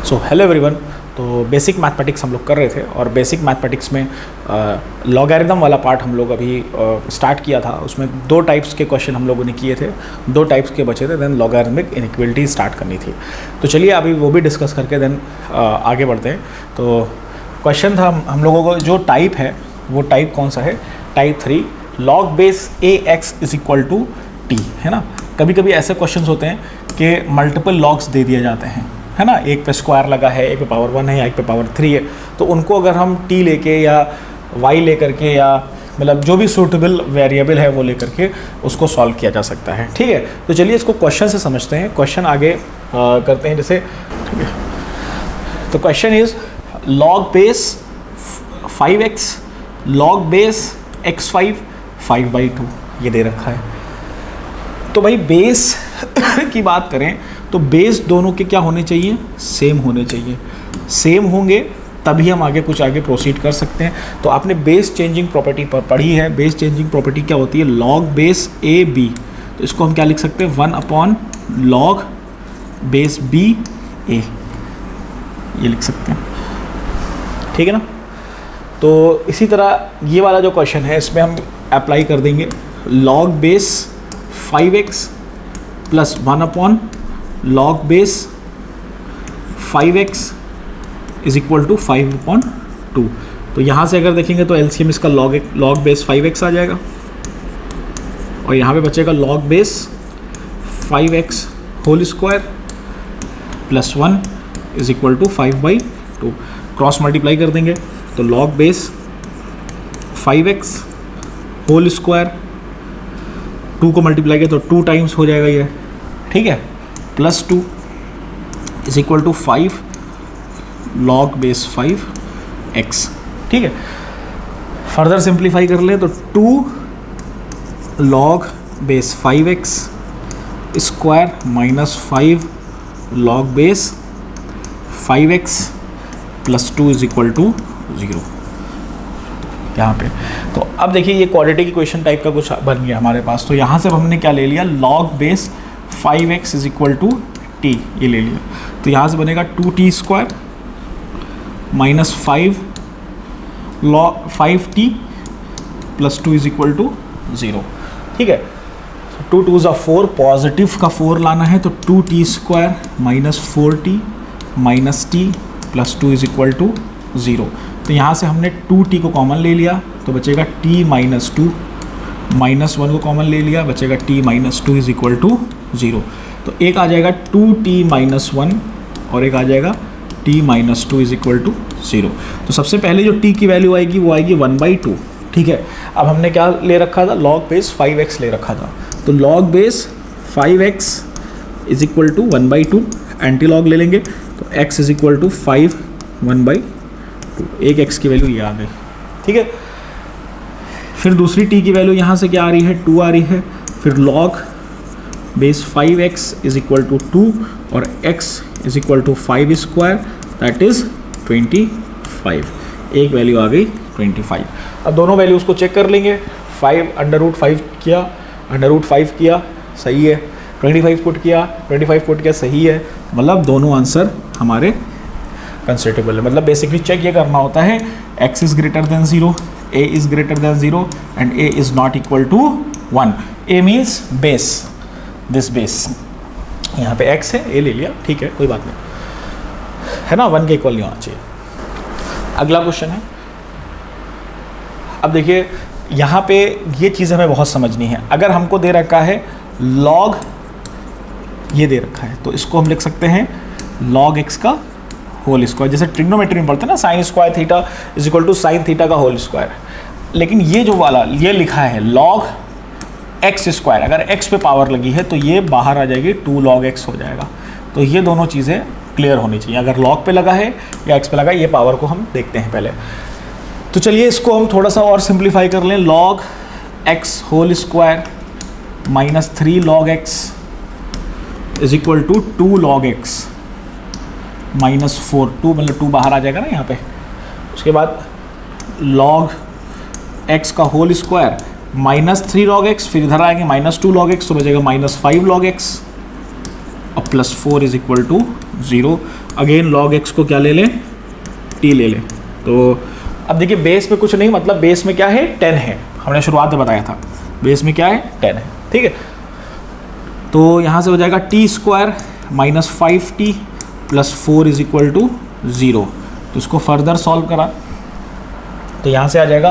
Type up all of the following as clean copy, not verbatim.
So hello everyone. तो basic mathematics हम लोग कर रहे थे और बेसिक मैथमेटिक्स में लॉगरिदम वाला पार्ट हम लोग अभी स्टार्ट किया था। उसमें दो टाइप्स के क्वेश्चन हम लोगों ने किए थे, दो टाइप्स के बचे थे, देन लॉगरिदमिक इनइक्वालिटी स्टार्ट करनी थी। तो चलिए अभी वो भी डिस्कस करके देन आगे बढ़ते हैं। तो क्वेश्चन था हम लोगों को, जो टाइप है वो टाइप कौन सा है? Type 3, log base a x is equal to t, है ना। कभी कभी ऐसे क्वेश्चन होते हैं कि मल्टीपल लॉग्स दे दिए जाते हैं, है ना। एक पे स्क्वायर लगा है, एक पे पावर 1 है या एक पे पावर 3 है, तो उनको अगर हम टी लेके या वाई लेकर के या मतलब जो भी सूटेबल वेरिएबल है वो लेकर के उसको सॉल्व किया जा सकता है, ठीक है। तो चलिए इसको क्वेश्चन से समझते हैं। क्वेश्चन आगे करते हैं जैसे, ठीक है। तो question is log base 5x log base x5 5/2 ये दे रखा है। तो भाई बेस की बात करें तो बेस दोनों के क्या होने चाहिए? सेम होने चाहिए। सेम होंगे तभी हम आगे प्रोसीड कर सकते हैं। तो आपने बेस चेंजिंग प्रॉपर्टी पर पढ़ी है। बेस चेंजिंग प्रॉपर्टी क्या होती है? लॉग बेस ए बी, तो इसको हम क्या लिख सकते हैं? 1 लॉग बेस बी ए, ये लिख सकते हैं, ठीक है ना। तो इसी तरह ये वाला जो क्वेश्चन है इसमें हम अप्लाई कर देंगे log base 5x plus 1 log base 5x is equal to 5/2। तो यहाँ से अगर देखेंगे तो एलसीएम इसका लॉग बेस 5x आ जाएगा और यहाँ पे बचेगा log base 5x whole square plus 1 is equal to 5/2। Cross multiply कर देंगे तो log base 5x whole square 2 को मल्टीप्लाई किया तो 2 टाइम्स हो जाएगा ये, ठीक है, plus 2 is equal to 5 log base 5x, ठीक है। फर्दर सिंप्लीफाई कर ले तो 2 log base 5x square minus 5 log base 5x plus 2 is equal to 0 यहाँ पे। तो अब देखिए ये क्वाड्रेटिक इक्वेशन टाइप का कुछ बन गया हमारे पास। तो यहाँ से हमने क्या ले लिया? Log base 5x is equal to t, ये ले लिया। तो यहाँ से बनेगा 2t square minus 5t plus 2 is equal to 0, ठीक है। 2 2 ज़ा 4, पॉजिटिव का 4 लाना है तो 2t square minus 4t minus t plus 2 is equal to 0। तो यहाँ से हमने 2t को कॉमन ले लिया तो बचेगा t माइनस 2, माइनस 1 को कॉमन ले लिया बचेगा t minus 2 is equal to 0। तो एक आ जाएगा 2t माइनस 1 और एक आ जाएगा t minus 2 is equal to 0। तो सबसे पहले जो t की वैल्यू आएगी वो आएगी 1/2, ठीक है। अब हमने क्या ले रखा था? लॉग बेस 5x ले रखा था। तो log base 5x is equal to 1/2, anti log ले लेंगे तो x इज इक्वल टू 5 1/2, एक x की वैल्यू ये आ गई, ठीक है। फिर दूसरी t की वैल्यू यहाँ से क्या आ रही है? 2 आ रही है। फिर log base 5x is equal to 2 और x is equal to 5 square that is 25, एक वैल्यू आ गई 25। अब दोनों वैल्यूज़ को चेक कर लेंगे। 5√5 किया, √5 किया, सही है। 25 पुट किया, सही है। मतलब दोनों आंसर हमारे कंसिडरेबल है। मतलब बेसिकली चेक ये करना होता है x is greater than 0, a is greater than 0 and a is not equal to 1। a means base, this base, यहाँ पे x है, a ले लिया, ठीक है, कोई बात नहीं, है ना। 1 के इक्वल नहीं होना चाहिए। अगला क्वेश्चन है। अब देखिए यहाँ पे ये चीज़ हमें बहुत समझनी है। अगर हमको दे रखा है लॉग, ये दे रखा है तो इसको हम लिख सकते हैं लॉग x का होल स्क्वायर। जैसे ट्रिग्नोमेट्री में पढ़ते हैं ना, sine square theta is equal to sine theta का होल स्क्वायर। लेकिन ये जो वाला ये लिखा है लॉग एक्स स्क्वायर, अगर x पे पावर लगी है तो ये बाहर आ जाएगी, 2 लॉग x हो जाएगा। तो ये दोनों चीज़ें क्लियर होनी चाहिए। अगर लॉग पे लगा है या x पे लगा है, ये पावर को हम देखते हैं पहले। तो चलिए इसको हम थोड़ा सा और सिंप्लीफाई कर लें। Log x whole square minus 3 log x is equal to 2 log x minus 4, 2 मतलब 2 बाहर आ जाएगा ना यहाँ पे। उसके बाद लॉग x का whole square minus 3 log x, फिर इधर आएंगे माइनस 2 लॉग x तो बचेगा माइनस 5 लॉग x और plus 4 is equal to 0। Again log x को क्या ले लें, t ले लें। तो अब देखिए बेस में कुछ नहीं, मतलब बेस में क्या है 10 है, हमने शुरुआत में बताया था बेस में क्या है 10 है, ठीक है। तो यहाँ से हो जाएगा t square minus 5t plus 4 is equal to 0। तो इसको फर्दर सॉल्व करा तो यहाँ से आ जाएगा,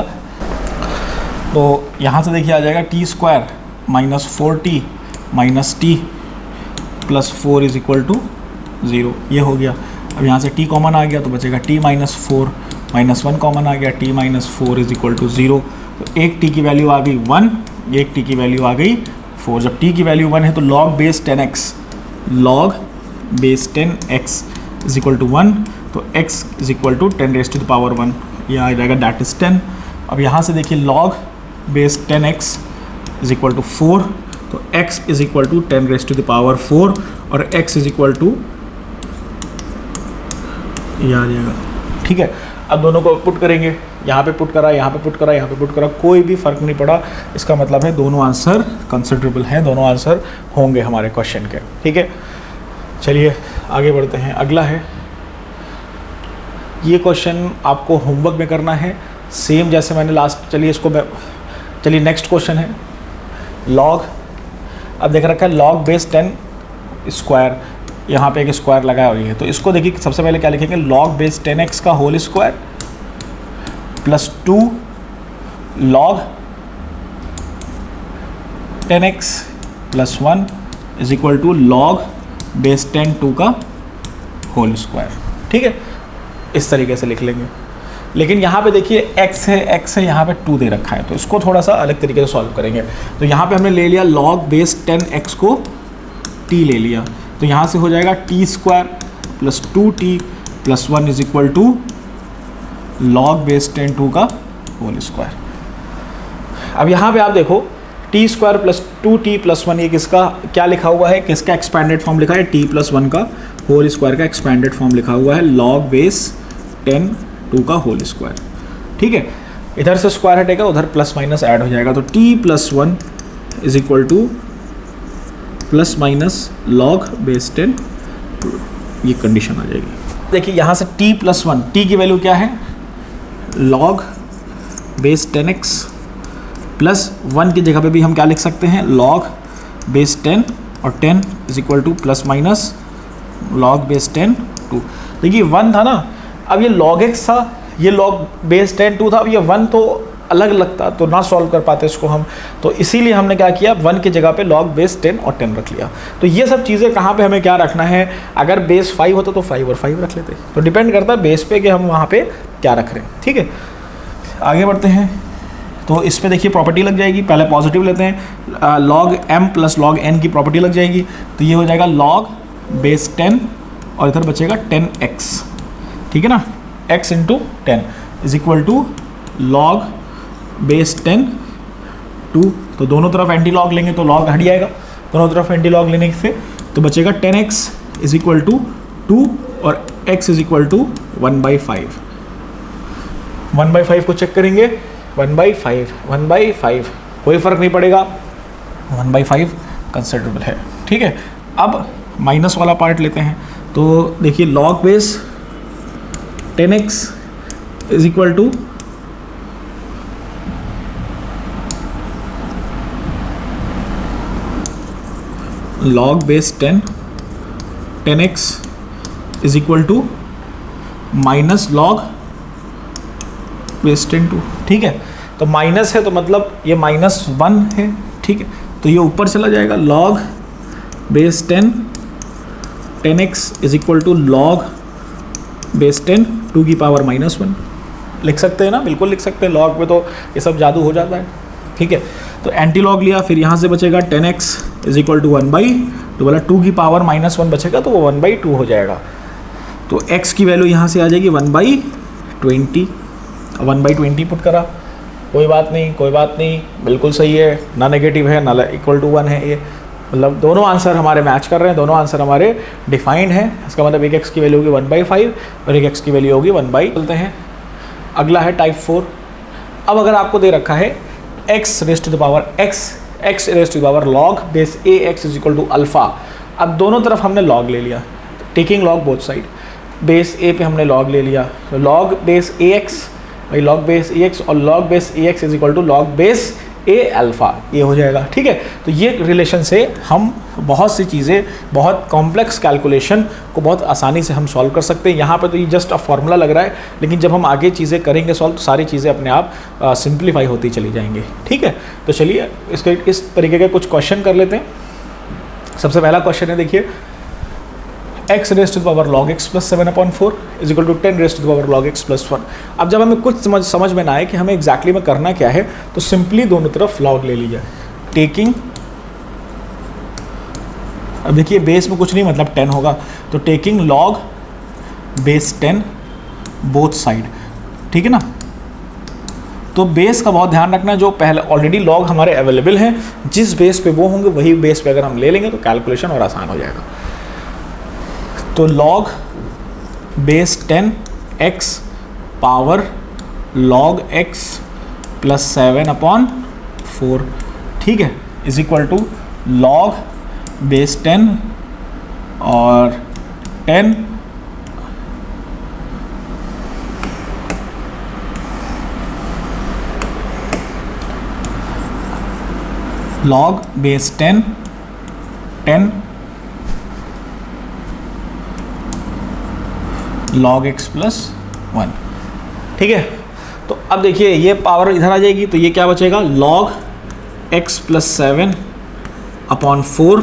तो यहाँ से देखिए आ जाएगा t square minus 4t minus t plus 4 is equal to 0, ये हो गया। अब यहाँ से t कॉमन आ गया तो बचेगा t माइनस 4 माइनस 1 कॉमन आ गया, t minus 4 is equal to 0। तो एक t की वैल्यू आ गई 1, एक t की वैल्यू आ गई 4। जब t की वैल्यू 1 है तो log base 10x, log base 10x is equal to 1, तो x is equal to 10 raise to the power 1, ये आ जाएगा दैट इज 10। अब यहाँ से देखिए log base 10x is equal to 4, तो x is equal to 10 raise to the power 4 और x इज इक्वल टू ये आ जाएगा, ठीक है। अब दोनों को पुट करेंगे, यहाँ पे पुट करा, यहाँ पे पुट करा, यहाँ पे पुट करा, कोई भी फ़र्क नहीं पड़ा। इसका मतलब है दोनों आंसर कंसिडरेबल हैं, दोनों आंसर होंगे हमारे क्वेश्चन के, ठीक है। चलिए आगे बढ़ते हैं। अगला है, ये क्वेश्चन आपको होमवर्क में करना है सेम जैसे मैंने लास्ट, चलिए नेक्स्ट क्वेश्चन है लॉग। अब देख रखा है लॉग बेस 10 स्क्वायर, यहाँ पे एक स्क्वायर लगाया हुई है, तो इसको देखिए सबसे पहले क्या लिखेंगे, लॉग बेस 10x का whole square plus 2 log 10x plus 1 is equal to log base 10 2 का होल स्क्वायर, ठीक है। इस तरीके से लिख लेंगे। लेकिन यहाँ पे देखिए x है, यहाँ पे 2 दे रखा है, तो इसको थोड़ा सा अलग तरीके से सॉल्व करेंगे। तो यहाँ पे हमने ले लिया log बेस 10x को t ले लिया, तो यहाँ से हो जाएगा t square plus 2t plus 1 is equal to log base 10 2 का होल स्क्वायर। अब यहाँ पे आप देखो T square plus 2t plus 1, ये किसका क्या लिखा हुआ है, किसका एक्सपैंडेड फॉर्म लिखा है, t प्लस 1 का होल स्क्वायर का एक्सपैंडेड फॉर्म लिखा हुआ है, लॉग बेस 10 2 का होल स्क्वायर, ठीक है। इधर से स्क्वायर हटेगा, उधर प्लस माइनस ऐड हो जाएगा, तो t plus 1 is equal two plus minus log base 10, ये कंडीशन आ जाएगी। देखिए यहाँ से t प्लस 1, t की वैल्यू क्या है, लॉग बेस 10x प्लस 1 की जगह पे भी हम क्या लिख सकते हैं, लॉग बेस 10 और 10 is equal two plus minus log base 10 2। देखिए 1 था ना, अब ये log x था, ये log बेस 10 2 था, अब ये 1 तो अलग लगता तो ना सॉल्व कर पाते इसको हम, तो इसीलिए हमने क्या किया 1 की जगह पे log बेस 10 और 10 रख लिया। तो ये सब चीज़ें कहाँ पे हमें क्या रखना है, अगर बेस 5 होता तो 5 और 5 रख लेते, तो डिपेंड करता है बेस पे कि हम वहाँ पे क्या रख रहे हैं, ठीक है। आगे बढ़ते हैं, तो इस पर देखिए प्रॉपर्टी लग जाएगी, पहले पॉजिटिव लेते हैं, log m plus log n की प्रॉपर्टी लग जाएगी, तो ये हो जाएगा log बेस 10 और इधर बचेगा 10x, ठीक है ना, x into 10 is equal to log base 10 2, तो दोनों तरफ एंटी लॉग लेंगे तो लॉग हट जाएगा, दोनों तरफ एंटी लॉग लेने से तो बचेगा 10x इज इक्वल टू 2 और x इज इक्वल टू 1/5। 1/5 को चेक करेंगे, 1/5 कोई फ़र्क नहीं पड़ेगा, 1/5 कंसिडरेबल है, ठीक है। अब माइनस वाला पार्ट लेते हैं, तो देखिए log base 10x is equal to log base 10x is equal to minus log base 10 2, ठीक है। तो माइनस है तो मतलब ये -1 है, ठीक है, तो ये ऊपर चला जाएगा, log base 10x is equal to log base 10 2 की पावर -1 लिख सकते हैं ना, बिल्कुल लिख सकते हैं, log में तो ये सब जादू हो जाता है, ठीक है। तो एंटी लॉग लिया, फिर यहाँ से बचेगा 10x इज इक्वल टू 1/2 वाला 2 की पावर -1 बचेगा तो वो 1/2 हो जाएगा, तो x की वैल्यू यहाँ से आ जाएगी 1/20, 1/20 पुट करा, कोई बात नहीं, बिल्कुल सही है, ना नेगेटिव है ना इक्वल टू 1 है, ये मतलब दोनों आंसर हमारे मैच कर रहे हैं, दोनों आंसर हमारे डिफाइंड हैं, इसका मतलब एक x की वैल्यू होगी 1/5 और एक x की वैल्यू होगी 1/, चलते हैं। अगला है टाइप 4। अब अगर आपको दे रखा है x raise to the power x raise to the power log base ax is equal to alpha, अब दोनों तरफ हमने log ले लिया, taking log both side, base a पे हमने लॉग ले लिया, तो लॉग बेस ए एक्स, भाई लॉग बेस ए एक्स और log base a x is equal to log base a alpha, ये हो जाएगा। ठीक है, तो ये रिलेशन से हम बहुत सी चीज़ें, बहुत कॉम्प्लेक्स कैलकुलेशन को बहुत आसानी से हम सॉल्व कर सकते हैं। यहाँ पे तो ये जस्ट अ फॉर्मूला लग रहा है, लेकिन जब हम आगे चीज़ें करेंगे सॉल्व तो सारी चीज़ें अपने आप सिंप्लीफाई होती चली जाएंगी। ठीक है, तो चलिए इसके इस तरीके के कुछ क्वेश्चन कर लेते हैं। सबसे पहला क्वेश्चन है, देखिए x raise to the power log x plus 7/4 is equal to 10 raise to the power log x plus 1। अब जब हमें कुछ समझ में ना आए कि हमें एग्जैक्टली में करना क्या है, तो सिंपली दोनों तरफ log ले लीजिए। टेकिंग, अब देखिए बेस में कुछ नहीं मतलब 10 होगा, तो taking log base 10 both side. ठीक है ना, तो बेस का बहुत ध्यान रखना, जो पहले ऑलरेडी log हमारे अवेलेबल हैं, जिस बेस पे वो होंगे वही बेस पे अगर हम ले लेंगे तो कैलकुलेशन और आसान हो जाएगा। तो log base 10 x power log x plus 7/4, ठीक है, is equal to log base 10 और 10 log base 10 log x plus 1। ठीक है, तो अब देखिए ये पावर इधर आ जाएगी, तो ये क्या बचेगा, log x plus 7/4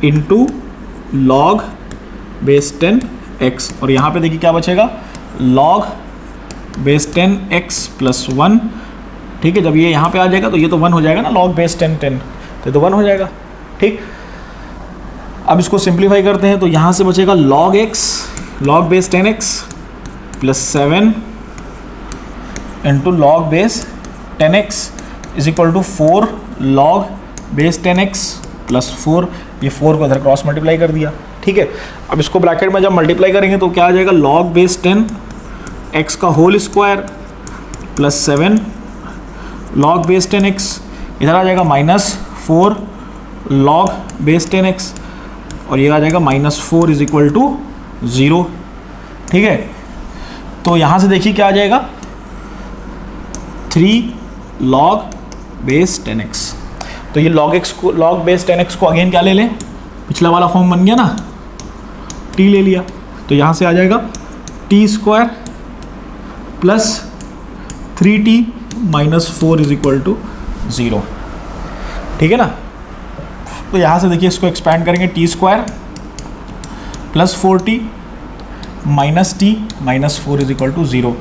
into log base 10 x, और यहाँ पे देखिए क्या बचेगा, log बेस 10 x प्लस 1। ठीक है, जब ये यहाँ पे आ जाएगा तो ये तो 1 हो जाएगा ना, log बेस 10 तो ये तो 1 हो जाएगा। ठीक, अब इसको सिंप्लीफाई करते हैं, तो यहाँ से बचेगा log x log base 10x plus 7 into log base 10x is equal to 4 log base 10x plus 4, ये 4 को इधर क्रॉस मल्टीप्लाई कर दिया। ठीक है, अब इसको ब्रैकेट में जब मल्टीप्लाई करेंगे तो क्या आ जाएगा, log बेस 10x का whole square plus 7 log base 10x, इधर आ जाएगा -4 log बेस 10x, और ये आ जाएगा -4 इज इक्वल टू 0। ठीक है, तो यहाँ से देखिए क्या आ जाएगा, 3 log बेस 10x। तो ये log बेस 10x को अगेन क्या ले लें, पिछला वाला फॉर्म बन गया ना, t ले लिया, तो यहाँ से आ जाएगा t² plus 3t minus 4 is equal to 0। ठीक है ना, तो यहाँ से देखिए इसको एक्सपैंड करेंगे, t² plus 4t minus t minus 4 is equal to 0।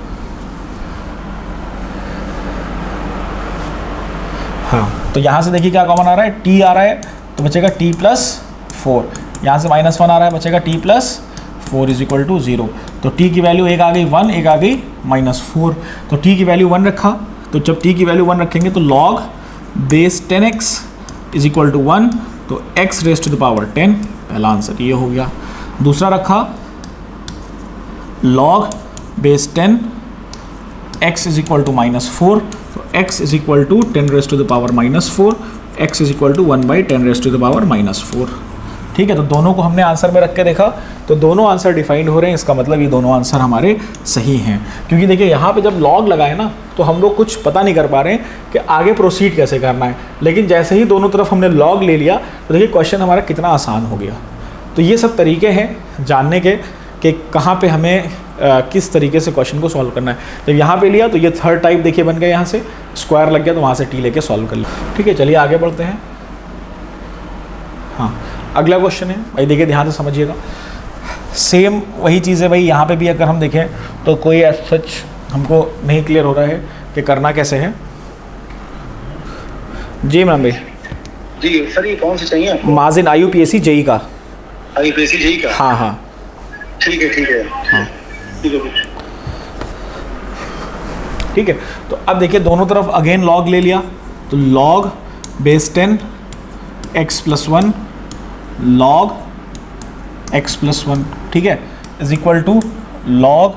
हाँ, तो यहाँ से देखिए क्या कॉमन आ रहा है, t आ रहा है तो बचेगा t प्लस 4, यहाँ से -1 आ रहा है बचेगा t plus 4 is equal to 0। तो t की वैल्यू एक आ गई 1, एक आ गई -4, तो t की वैल्यू 1 रखा, तो जब t की वैल्यू 1 रखेंगे तो log base 10x is equal to 1, तो x raise to the power 10, पहला आंसर ये हो गया। दूसरा रखा log base 10 x is equal to -4, तो x is equal to 10 raise to the power -4, x is equal to 1/10 raise to the power -4। ठीक है, तो दोनों को हमने आंसर में रख के देखा, तो दोनों आंसर डिफाइंड हो रहे हैं, इसका मतलब ये दोनों आंसर हमारे सही हैं। क्योंकि देखिए यहाँ पे जब लॉग लगाए ना तो हम लोग कुछ पता नहीं कर पा रहे हैं कि आगे प्रोसीड कैसे करना है, लेकिन जैसे ही दोनों तरफ हमने लॉग ले लिया तो देखिए क्वेश्चन हमारा कितना आसान हो गया। तो ये सब तरीके हैं जानने के कि कहाँ पे हमें किस तरीके से क्वेश्चन को सॉल्व करना है। जब यहाँ पे लिया तो ये थर्ड टाइप देखिए बन गया, यहाँ से स्क्वायर लग गया तो वहाँ से टी लेके सॉल्व कर लिया। ठीक है, चलिए आगे बढ़ते हैं। हाँ, अगला क्वेश्चन है भाई, देखिए ध्यान से समझिएगा, सेम वही चीज़ है भाई। यहाँ पे भी अगर हम देखें तो कोई सच हमको नहीं क्लियर हो रहा है कि करना कैसे है। जी मैम भाई। जी सर, ये कौन सी चाहिए? माजिन IUPAC JEE का। IUPAC JEE का? हाँ हाँ ठीक है ठीक है। हाँ ठीक है ठीक है। तो अब देखिए दोनों तरफ अगेन लॉग ले लिया, तो log base 10 x plus 1 log x plus 1, ठीक है, is equal to log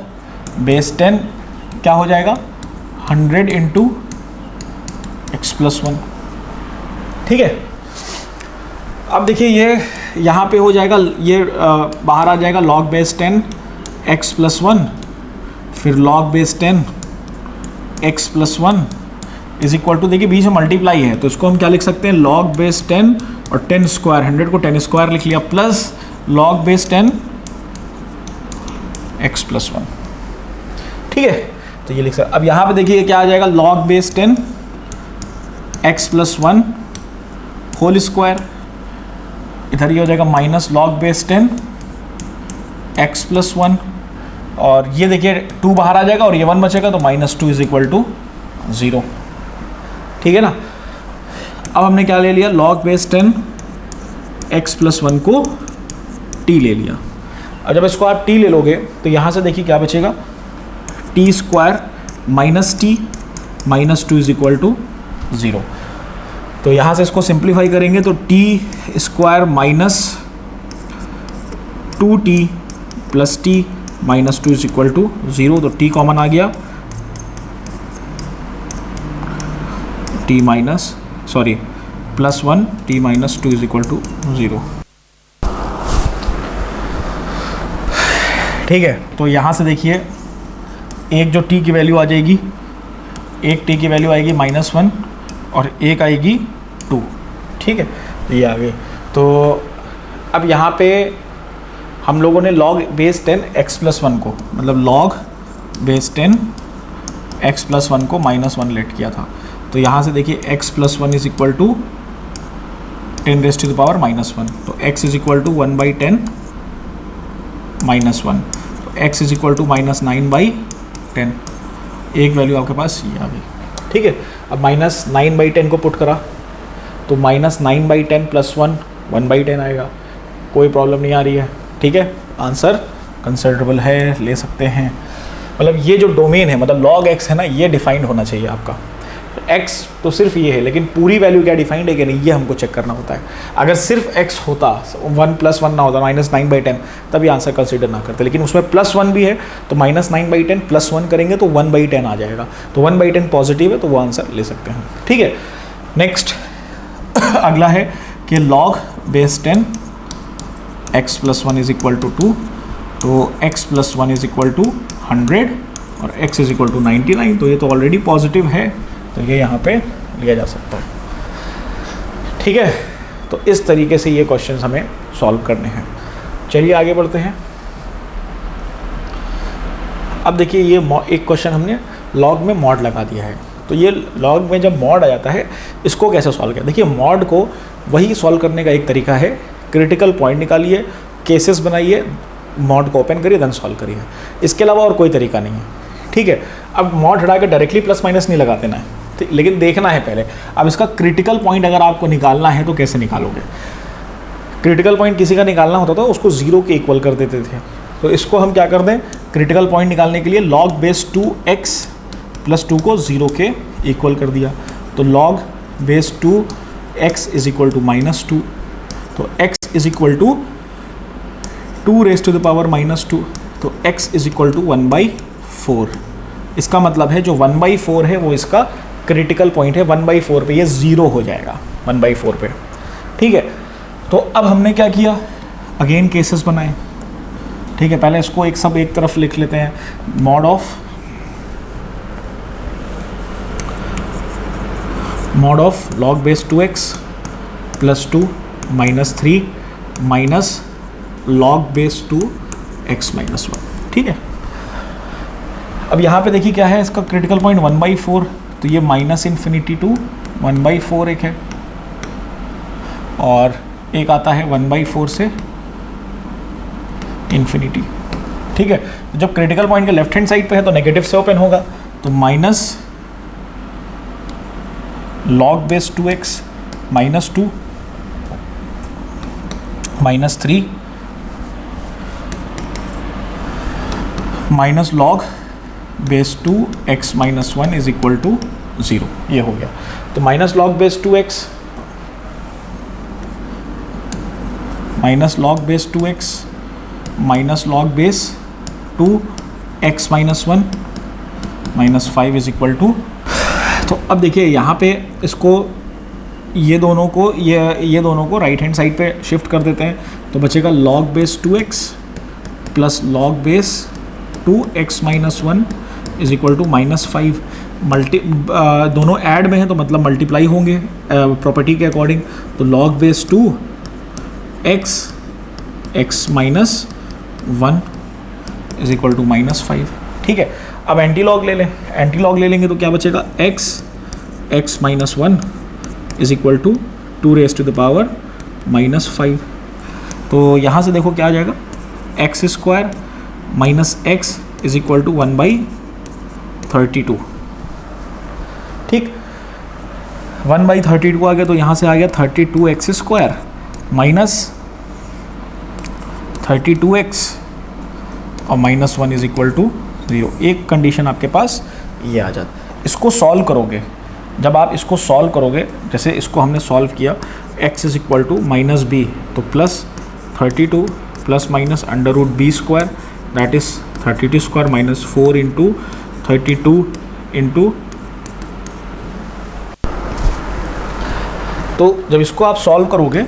base 10 क्या हो जाएगा 100 इंटू x प्लस 1। ठीक है, अब देखिए ये यहाँ पे हो जाएगा, ये बाहर आ जाएगा लॉग बेस 10 x प्लस 1, फिर log base 10 x plus 1 is equal to, देखिए बीच में मल्टीप्लाई है तो इसको हम क्या लिख सकते हैं, log बेस 10 और 10 स्क्वायर, 100 को 10 स्क्वायर लिख लिया, plus log base 10 x plus 1। ठीक है, तो ये लिख सकते। अब यहाँ पे देखिए क्या आ जाएगा, log base 10 x plus 1 whole square, इधर ये हो जाएगा minus log base 10 x plus 1, और ये देखिए 2 बाहर आ जाएगा और ये 1 बचेगा तो -2 इज इक्वल टू 0। ठीक है ना। अब हमने क्या ले लिया, log बेस 10 x प्लस 1 को t ले लिया। और जब इसको आप t ले लोगे तो यहाँ से देखिए क्या बचेगा, t square minus t minus 2 is equal to 0। तो यहाँ से इसको सिंप्लीफाई करेंगे तो t square minus 2t plus t minus 2 is equal to 0, तो t कॉमन आ गया, t minus plus 1 t minus 2 is equal to 0। ठीक है, तो यहाँ से देखिए एक जो t की वैल्यू आ जाएगी, एक t की वैल्यू आएगी -1 और एक आएगी 2। ठीक है, तो ये आ गई। तो अब यहाँ पे हम लोगों ने log बेस 10 x प्लस 1 को, मतलब log बेस 10 x प्लस 1 को -1 लेट किया था। तो यहाँ से देखिए x plus 1 is equal to 10 raise to the power -1, तो x इज इक्वल टू 1/10 -1, तो x इज इक्वल टू -9/10। एक वैल्यू आपके पास ये आ गई। ठीक है, अब -9/10 को पुट करा तो -9/10 प्लस 1/10 आएगा, कोई प्रॉब्लम नहीं आ रही है। ठीक है, आंसर कंसिडरेबल है, ले सकते हैं। मतलब ये जो डोमेन है, मतलब log x है ना, ये डिफाइंड होना चाहिए आपका। x तो सिर्फ ये है, लेकिन पूरी वैल्यू क्या डिफाइंड है कि नहीं, ये हमको चेक करना होता है। अगर सिर्फ x होता, 1 + 1 ना होता, -9/10, तभी आंसर कंसिडर ना करते, लेकिन उसमें +1 भी है तो -9/10 + 1 करेंगे तो 1/10 आ जाएगा, तो 1/10 पॉजिटिव है तो वो आंसर ले सकते हैं। ठीक है, नेक्स्ट अगला है कि log base 10 x plus 1 is equal to 2, तो x plus 1 is equal to 100 और x इज इक्वल टू 99, तो ये तो ऑलरेडी पॉजिटिव है, तो ये यहाँ पे लिया जा सकता है। ठीक है, तो इस तरीके से ये क्वेश्चंस हमें सॉल्व करने हैं। चलिए आगे बढ़ते हैं। अब देखिए ये एक क्वेश्चन हमने log में मॉड लगा दिया है, तो ये log में जब मॉड आ जाता है इसको कैसे सॉल्व किया। देखिए मॉड को वही सॉल्व करने का एक तरीका है, क्रिटिकल पॉइंट निकालिए, केसेस बनाइए, मॉड को ओपन करिए, देन सॉल्व करिए, इसके अलावा और कोई तरीका नहीं है। ठीक है, अब मॉड हटा के डायरेक्टली प्लस माइनस नहीं लगा देना है, लेकिन देखना है पहले। अब इसका क्रिटिकल पॉइंट अगर आपको निकालना है तो कैसे निकालोगे। क्रिटिकल पॉइंट किसी का निकालना होता था उसको 0 के इक्वल कर देते थे, तो इसको हम क्या कर दें, क्रिटिकल पॉइंट निकालने के लिए log बेस 2x प्लस 2 को 0 के इक्वल कर दिया, तो log base 2x is equal to -2, तो x is equal to 2 raise to the power -2, तो x इज इक्वल टू 1/4। इसका मतलब है जो 1/4 है वो इसका क्रिटिकल पॉइंट है, 1/4 पे ये 0 हो जाएगा, 1/4 पे। ठीक है, तो अब हमने क्या किया, अगेन केसेस बनाए। ठीक है, पहले इसको एक तरफ लिख लेते हैं, mod of log base 2x plus 2 -3 minus log base 2x minus 1। ठीक है, अब यहाँ पे देखिए क्या है, इसका क्रिटिकल पॉइंट 1/4, तो ये -∞ टू 1/4 एक है, और एक आता है 1/4 से इन्फिनिटी। ठीक है, जब क्रिटिकल पॉइंट के लेफ्ट हैंड साइड पे है तो नेगेटिव से ओपन होगा, तो minus log base 2x -2 -3 minus log base 2x minus 1 is equal to 0, ये हो गया। तो minus log base 2x minus log base 2x minus log base 2x minus 1 -5 is equal to. तो अब देखिए यहाँ पे इसको ये दोनों को राइट हैंड साइड पे शिफ्ट कर देते हैं, तो बचेगा log base 2x plus log base 2x minus 1 is equal to -5। दोनों ऐड में है तो मतलब मल्टीप्लाई होंगे प्रॉपर्टी के अकॉर्डिंग। तो log base 2 x minus 1 is equal to -5। ठीक है, अब एंटी लॉग ले लें। एंटी लॉग ले लेंगे तो क्या बचेगा, x minus 1 is equal to 2 raise to the power -5। तो यहाँ से देखो क्या आ जाएगा, x square minus x is equal to 1/32। ठीक, 1/32 आ गया तो यहाँ से आ गया 32x स्क्वायर माइनस 32x और -1 इज इक्वल टू 0। एक कंडीशन आपके पास ये आ जाता। इसको सॉल्व करोगे, जब आप इसको सॉल्व करोगे, जैसे इसको हमने सॉल्व किया, x is equal to -b तो +32 plus minus √b square that is 32 square minus 4 into 32 into, तो जब इसको आप सॉल्व करोगे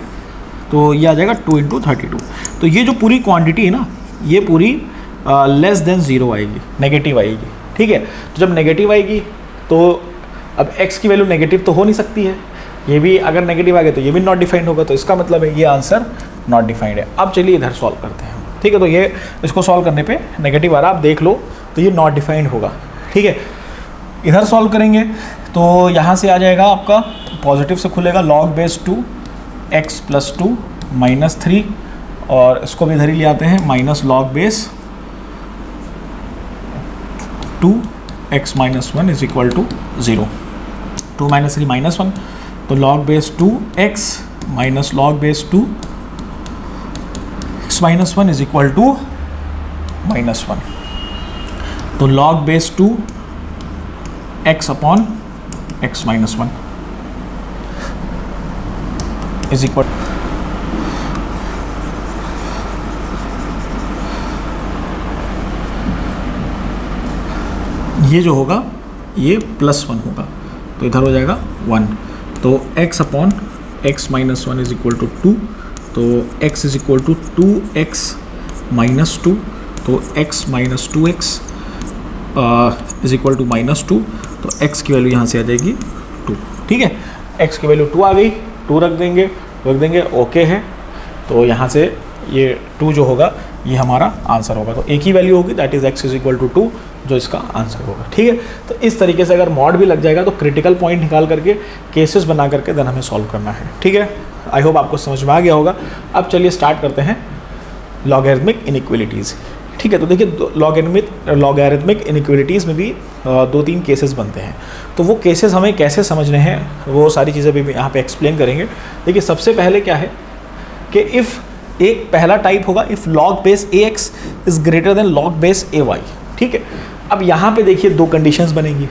तो ये आ जाएगा 2 इंटू 32। तो ये जो पूरी क्वांटिटी है ना, ये पूरी लेस देन 0 आएगी, नेगेटिव आएगी। ठीक है, तो जब नेगेटिव आएगी तो अब x की वैल्यू नेगेटिव तो हो नहीं सकती है, ये भी अगर नेगेटिव आ गया तो ये भी नॉट डिफाइंड होगा, तो इसका मतलब है ये आंसर नॉट डिफाइंड है। अब चलिए इधर सॉल्व करते हैं। ठीक है, तो ये इसको सॉल्व करने पे नेगेटिव आ रहा, आप देख लो तो ये नॉट डिफाइंड होगा। ठीक है, इधर सॉल्व करेंगे तो यहाँ से आ जाएगा आपका पॉजिटिव से खुलेगा log बेस 2 x प्लस 2 -3 और इसको भी इधर ही ले आते हैं minus log base 2 x minus 1 is equal to 0। 2 - 3 -1 तो log base 2 x minus log base 2 x minus 1 is equal to -1। तो log base 2 x upon x minus 1 is equal, ये जो होगा ये +1 होगा तो इधर हो जाएगा 1। तो x upon x minus 1 is equal to 2, तो x is equal to 2x minus 2, तो x minus 2x is equal to -2, तो x की वैल्यू यहाँ से आ जाएगी 2। ठीक है, x की वैल्यू 2 आ गई, 2 रख देंगे ओके है। तो यहाँ से ये 2 जो होगा ये हमारा आंसर होगा, तो एक ही वैल्यू होगी that is x is equal to 2 जो इसका आंसर होगा। ठीक है, तो इस तरीके से अगर मॉड भी लग जाएगा तो क्रिटिकल पॉइंट निकाल करके केसेस बना करके देन हमें सॉल्व करना है। ठीक है, आई होप आपको समझ में आ गया होगा। अब चलिए स्टार्ट करते हैं लॉगरिथमिक इनइक्वालिटीज़। ठीक है, तो देखिए लॉगरिथमिक इनइक्वालिटीज़ में भी 2-3 केसेस बनते हैं, तो वो केसेस हमें कैसे समझने हैं वो सारी चीज़ें भी यहाँ पे एक्सप्लेन करेंगे। देखिए सबसे पहले क्या है कि इफ़ एक पहला टाइप होगा if log base ax is greater then log base ay। ठीक है, अब यहाँ पे देखिए 2 कंडीशंस बनेंगी।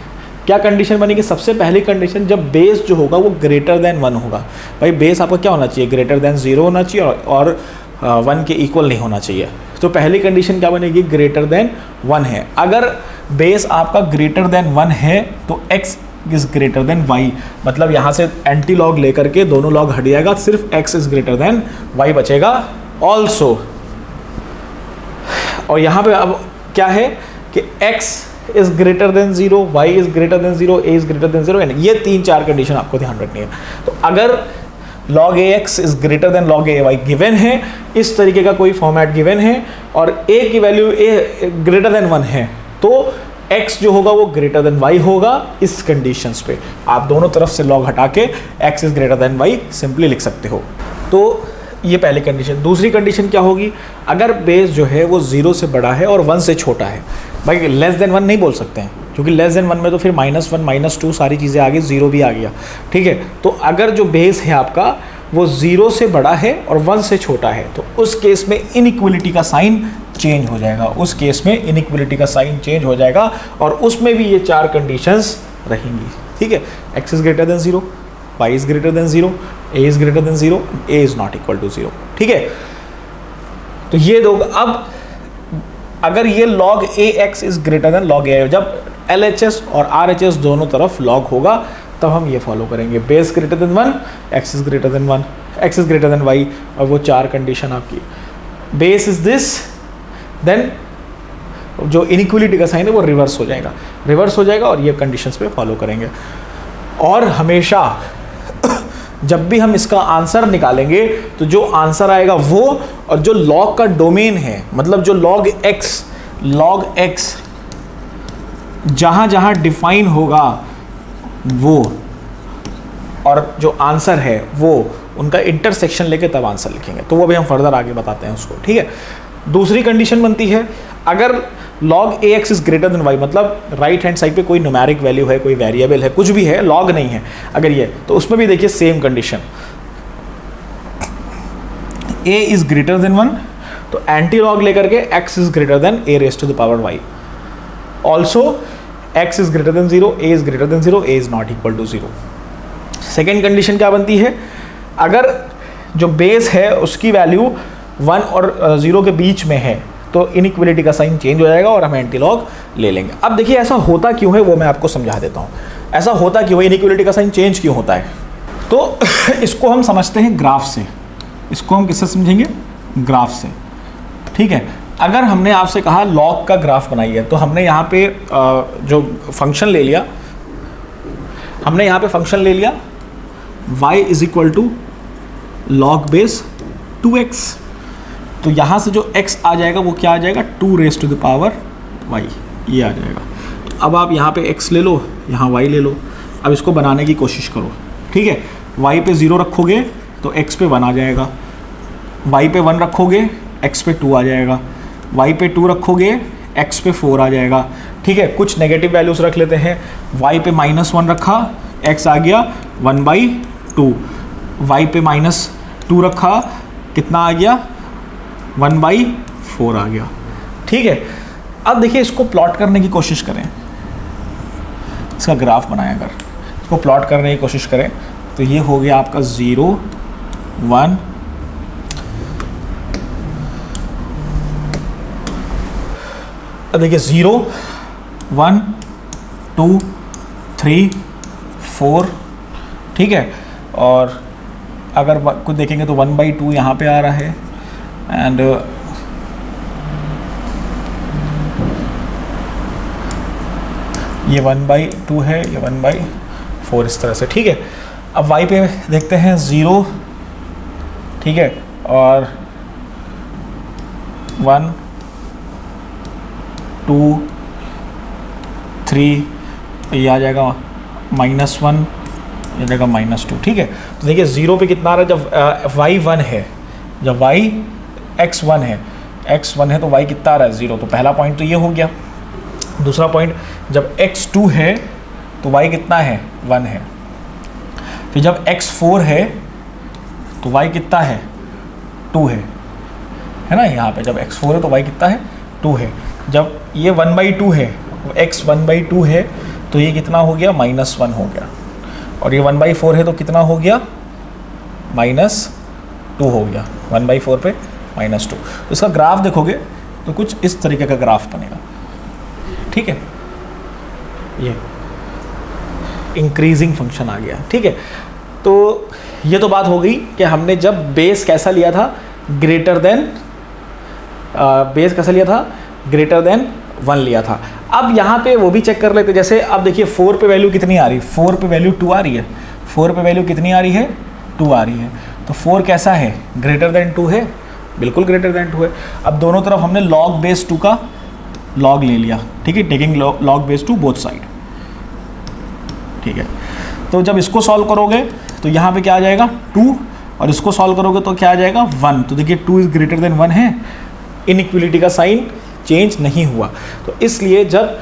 क्या कंडीशन बनेगी, सबसे पहली कंडीशन जब बेस जो होगा वो ग्रेटर देन 1 होगा। भाई बेस आपका क्या होना चाहिए, ग्रेटर देन 0 होना चाहिए और 1 के इक्वल नहीं होना चाहिए। तो पहली कंडीशन क्या बनेगी, ग्रेटर देन 1 है। अगर बेस आपका ग्रेटर देन 1 है तो x is greater then y, मतलब यहाँ से एंटी लॉग लेकर के दोनों लॉग हट जाएगा, सिर्फ x is greater then y बचेगा ऑल्सो। और यहाँ पे अब क्या है कि x is greater than 0, y is greater than 0, a is greater than 0, ये 3-4 कंडीशन आपको ध्यान रखनी है। तो अगर log ax is greater then log ay given है, इस तरीके का कोई फॉर्मेट गिवन है और a की वैल्यू a ग्रेटर देन 1 है, तो x जो होगा वो ग्रेटर देन y होगा। इस कंडीशंस पे आप दोनों तरफ से log हटा के x is greater then y simply लिख सकते हो। तो ये पहली कंडीशन। दूसरी कंडीशन क्या होगी, अगर बेस जो है वो 0 से बड़ा है और 1 से छोटा है। भाई लेस देन 1 नहीं बोल सकते हैं क्योंकि लेस देन 1 में तो फिर -1 -2 सारी चीज़ें आ गई, 0 भी आ गया। ठीक है, तो अगर जो बेस है आपका वो 0 से बड़ा है और 1 से छोटा है तो उस केस में इनइक्वालिटी का साइन चेंज हो जाएगा, उस केस में इनइक्वालिटी का साइन चेंज हो जाएगा और उसमें भी ये 4 कंडीशंस रहेंगी। ठीक है, x is greater than 0, y is greater than 0, a is greater than 0, a is not equal to 0। ठीक है, तो ये दो। अब अगर ये log ax is greater then log a, जब LHS और RHS दोनों तरफ log होगा तब हम ये फॉलो करेंगे, base greater than 1, x is greater than 1, x is greater then y, और वो 4 कंडीशन आपकी, बेस इज दिस, देन जो इनइक्वलिटी का साइन है वो रिवर्स हो जाएगा और ये कंडीशंस पे फॉलो करेंगे। और हमेशा जब भी हम इसका आंसर निकालेंगे तो जो आंसर आएगा वो, और जो लॉग का डोमेन है, मतलब जो लॉग एक्स जहाँ जहाँ डिफाइन होगा वो, और जो आंसर है वो, उनका इंटरसेक्शन लेके तब आंसर लिखेंगे। तो वो भी हम फर्दर आगे बताते हैं उसको, ठीक है। दूसरी कंडीशन बनती है, अगर log ax is greater then y, मतलब राइट हैंड साइड पे कोई न्यूमेरिक वैल्यू है, कोई वेरिएबल है, कुछ भी है, log नहीं है अगर ये, तो उसमें भी देखिए same condition, a is greater than 1, तो एंटी लॉग लेकर के x is greater than a raise to the power y, also x is greater than 0, a is greater than 0, a is not equal to 0। Second condition क्या बनती है, अगर जो base है उसकी वैल्यू 1 और 0 के बीच में है तो इनइक्वलिटी का साइन चेंज हो जाएगा और हम एंटी लॉग ले लेंगे। अब देखिए ऐसा होता क्यों है वो मैं आपको समझा देता हूँ, ऐसा होता क्यों है, इनइक्वलिटी का साइन चेंज क्यों होता है। तो इसको हम समझते हैं ग्राफ से, इसको हम किससे समझेंगे, ग्राफ से, ठीक है। अगर हमने आपसे कहा लॉग का ग्राफ बनाइए, तो हमने यहाँ पे जो फंक्शन ले लिया, हमने यहाँ पे फंक्शन ले लिया y is equal to log base 2x, तो यहाँ से जो x आ जाएगा वो क्या आ जाएगा, 2 raise to the power y, ये आ जाएगा। तो अब आप यहाँ पे x ले लो, यहाँ y ले लो, अब इसको बनाने की कोशिश करो, ठीक है। y पे 0 रखोगे तो x पे 1 आ जाएगा, y पे 1 रखोगे x पे 2 आ जाएगा, y पे 2 रखोगे x पे 4 आ जाएगा, ठीक है। कुछ नेगेटिव वैल्यूज रख लेते हैं, y पे -1 रखा, x आ गया 1/2, y पे -2 रखा, कितना आ गया 1/4 आ गया, ठीक है। अब देखिए इसको प्लॉट करने की कोशिश करें, इसका ग्राफ बनाएं, अगर इसको प्लॉट करने की कोशिश करें तो ये हो गया आपका 0 1, अब देखिए 0 1 2 3 4, ठीक है। और अगर कुछ देखेंगे तो 1/2 यहाँ पे आ रहा है, एंड ये 1/2 है, ये 1/4, इस तरह से, ठीक है। अब y पे देखते हैं 0, ठीक है, और 1 2 3, ये आ जाएगा -1, ये जाएगा -2, ठीक है। तो देखिए 0 पे कितना आ रहा है, जब y 1 है, जब y x 1 है, x 1 है तो y कितना आ रहा है 0, तो पहला पॉइंट तो ये हो गया। दूसरा पॉइंट, जब x 2 है तो y कितना है 1 है, फिर जब x 4 है तो y कितना है 2 है ना, यहाँ पे जब x 4 है तो y कितना है 2 है, जब ये 1/2 है, x 1/2 है तो ये कितना हो गया -1 हो गया, और ये 1/4 है तो कितना हो गया -2 हो गया, 1/4 पे -2। तो इसका ग्राफ देखोगे तो कुछ इस तरीके का ग्राफ बनेगा, ठीक है। ये इंक्रीजिंग फंक्शन आ गया, ठीक है। तो ये तो बात हो गई कि हमने जब बेस कैसा लिया था, ग्रेटर देन, बेस कैसा लिया था, ग्रेटर देन 1 लिया था। अब यहाँ पे वो भी चेक कर लेते, जैसे अब देखिए 4 पे वैल्यू कितनी आ रही है, 4 पे वैल्यू 2 आ रही है, 4 पे वैल्यू कितनी आ रही है 2 आ रही है, तो 4 कैसा है, ग्रेटर देन 2 है, बिल्कुल ग्रेटर देन 2 है। अब दोनों तरफ हमने लॉग बेस 2 का लॉग ले लिया, ठीक है, taking log base 2 both side, ठीक है। तो जब इसको सॉल्व करोगे तो यहाँ पे क्या आ जाएगा 2, और इसको सॉल्व करोगे तो क्या आ जाएगा 1, तो देखिए 2 इज ग्रेटर देन 1 है, इनइक्वलिटी का साइन चेंज नहीं हुआ। तो इसलिए जब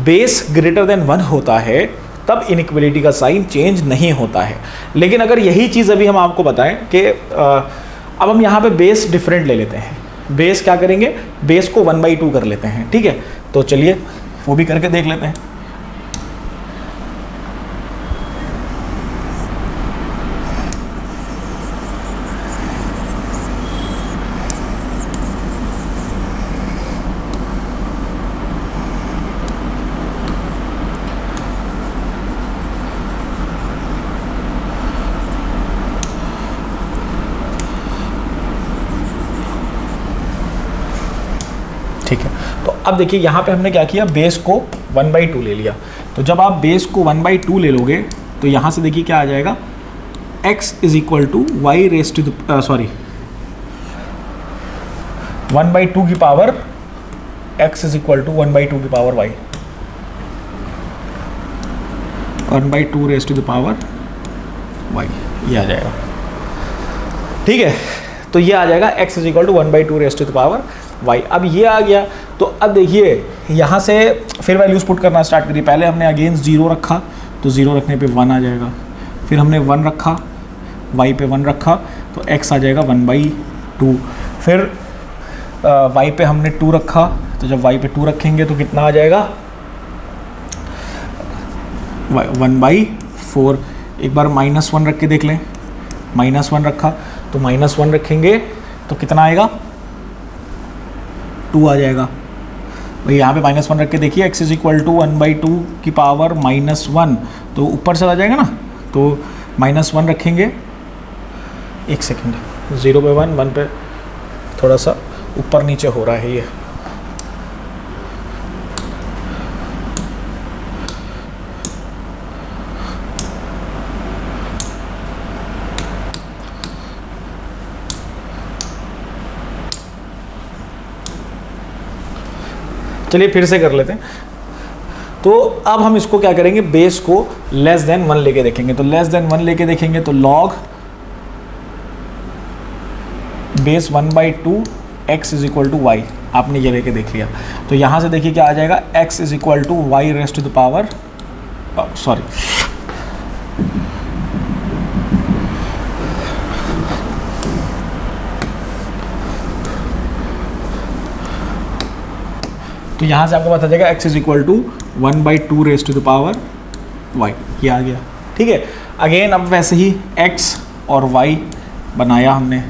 बेस ग्रेटर देन 1 होता है तब इनइक्वलिटी का साइन चेंज नहीं होता है। लेकिन अगर यही चीज़ अभी हम आपको बताएं कि अब हम यहाँ पे बेस डिफरेंट ले लेते हैं, बेस क्या करेंगे, बेस को 1/2 कर लेते हैं, ठीक है। तो चलिए वो भी करके देख लेते हैं। ठीक है, तो अब देखिए यहाँ पे हमने क्या किया, बेस को 1/2 ले लिया। तो जब आप बेस को 1/2 ले लोगे तो यहाँ से देखिए क्या आ जाएगा, x is equal to Y raise to 1/2 की power x is equal to 1/2 की power y, 1/2 raise to the power y, ये आ जाएगा। ठीक है, तो ये आ जाएगा x is equal to 1/2 raise to the power y। अब ये आ गया, तो अब देखिए यहाँ से फिर वैल्यूज पुट करना स्टार्ट करिए। पहले हमने अगेन 0 रखा, तो 0 रखने पे 1 आ जाएगा। फिर हमने 1 रखा, y पे 1 रखा, तो x आ जाएगा 1/2। फिर y पे हमने 2 रखा, तो जब y पे 2 रखेंगे तो कितना आ जाएगा, 1/4। एक बार -1 रख के देख लें, -1 रखा, तो -1 रखेंगे तो कितना आएगा, 2 आ जाएगा। भाई यहाँ पे -1 रख के देखिए, x इज इक्वल टू 1/2 की पावर -1, तो ऊपर चला जाएगा ना, तो -1 रखेंगे, एक सेकेंड, 0 पे 1, 1 पे थोड़ा सा ऊपर नीचे हो रहा है ये। चलिए फिर से कर लेते हैं। तो अब हम इसको क्या करेंगे, बेस को लेस देन 1 लेके देखेंगे। तो लेस देन 1 लेके देखेंगे तो log base 1/2 x is equal to Y, आपने ये लेके देख लिया। तो यहाँ से देखिए क्या आ जाएगा, x is equal to Y raise to the power, sorry, तो यहाँ से आपको पता चलेगा x is equal to 1/2 raise to the power y, ये आ गया। ठीक है, अगेन अब वैसे ही x और y बनाया हमने।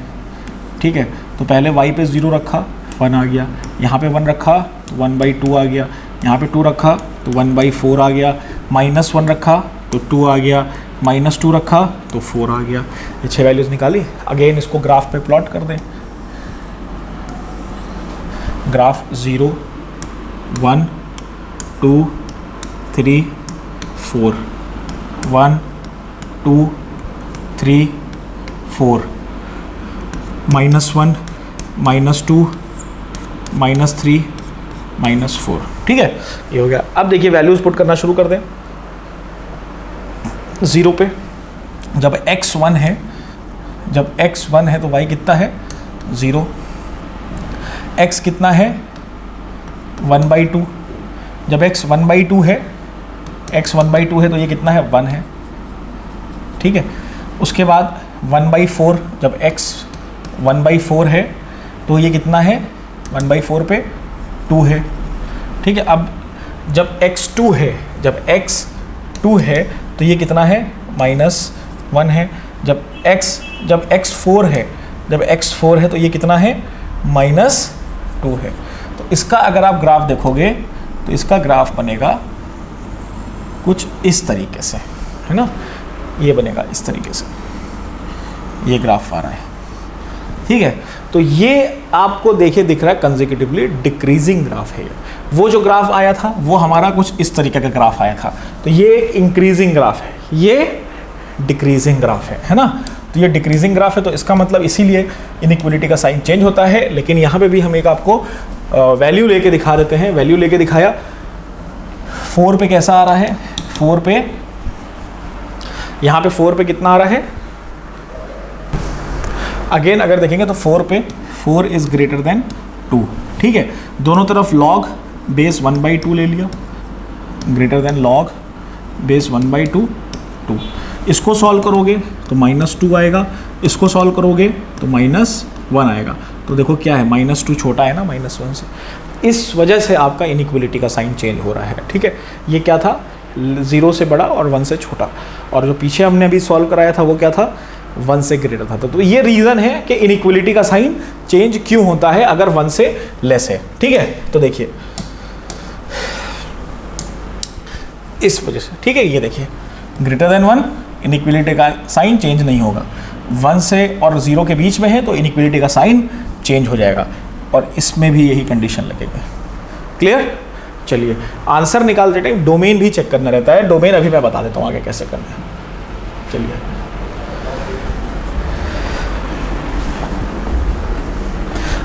ठीक है, तो पहले y पे 0 रखा, 1 आ गया। यहाँ पे 1 रखा तो 1/2 आ गया। यहाँ पे 2 रखा तो 1/4 आ गया। -1 रखा तो 2 आ गया। -2 रखा तो 4 आ गया। ये 6 वैल्यूज़ निकाली। अगेन इसको ग्राफ पे प्लॉट कर दें। ग्राफ 0 1 2 3 4, 1 2 3 4, -1 -2 -3 -4। ठीक है, ये हो गया। अब देखिए वैल्यूज पुट करना शुरू कर दें। 0 पे जब x1 है, जब x1 है तो y कितना है, 0। x कितना है, 1/2। जब x 1/2 है, x 1/2 है तो ये कितना है, 1 है। ठीक है, उसके बाद 1/4, जब x 1/4 है तो ये कितना है, 1/4 पे 2 है। ठीक है, अब जब x2 है, जब x2 है तो ये कितना है, -1 है। जब x4 है, जब x4 है तो ये कितना है, -2 है। तो इसका अगर आप ग्राफ देखोगे तो इसका ग्राफ बनेगा कुछ इस तरीके से, है ना, ये बनेगा इस तरीके से, ये ग्राफ आ रहा है। ठीक है, तो ये आपको देखिए दिख रहा है कंसेक्यूटिवली डिक्रीजिंग ग्राफ है। वो जो ग्राफ आया था वो हमारा कुछ इस तरीके का ग्राफ आया था, तो ये इंक्रीजिंग ग्राफ है, ये डिक्रीजिंग ग्राफ है ना। तो ये डिक्रीजिंग ग्राफ है, तो इसका मतलब इसीलिए इनइक्वलिटी का साइन चेंज होता है। लेकिन यहाँ पे भी हम एक आपको वैल्यू लेके दिखा देते हैं। वैल्यू लेके दिखाया, 4 पे कैसा आ रहा है, 4 पे, यहाँ पे 4 पे कितना आ रहा है, अगेन अगर देखेंगे तो 4 पे 4 इज ग्रेटर देन 2। ठीक है, दोनों तरफ लॉग बेस 1/2 ले लिया, ग्रेटर देन लॉग बेस 1/2 2। इसको सॉल्व करोगे तो -2 आएगा, इसको सॉल्व करोगे तो -1 आएगा। तो देखो क्या है, -2 छोटा है ना -1 से, इस वजह से आपका इनइक्वलिटी का साइन चेंज हो रहा है। ठीक है, ये क्या था, 0 से बड़ा और 1 से छोटा, और जो पीछे हमने अभी सॉल्व कराया था वो क्या था, 1 से ग्रेटर था। तो ये रीज़न है कि इनइक्वलिटी का साइन चेंज क्यों होता है अगर 1 से लेस है। ठीक है, तो देखिए इस वजह से। ठीक है, ये देखिए ग्रेटर देन 1 इनइक्वलिटी का साइन चेंज नहीं होगा, 1 से और 0 के बीच में है तो इनइक्वलिटी का साइन चेंज हो जाएगा, और इसमें भी यही कंडीशन लगेगा। क्लियर? चलिए, आंसर निकालते टाइम डोमेन भी चेक करना रहता है। डोमेन अभी मैं बता देता हूँ आगे कैसे करना है। चलिए,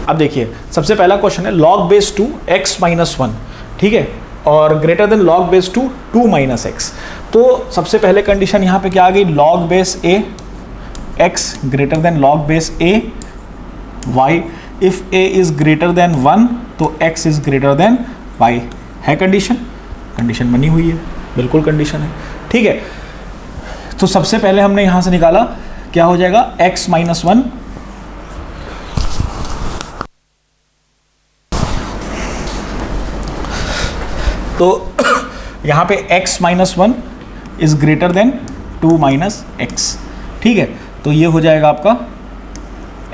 अब देखिए, सबसे पहला क्वेश्चन है log बेस 2 x माइनस 1, ठीक है, और greater than log base 2 2 minus x. तो सबसे पहले कंडीशन यहाँ पे क्या आ गई, log base a x greater than log base a y। If a is greater than 1 तो x is greater then y है। कंडीशन बनी हुई है, बिल्कुल कंडीशन है, ठीक है। तो सबसे पहले हमने यहां से निकाला, क्या हो जाएगा, x माइनस 1 तो यहां पे x minus 1 is greater then 2 minus X, ठीक है। तो ये हो जाएगा आपका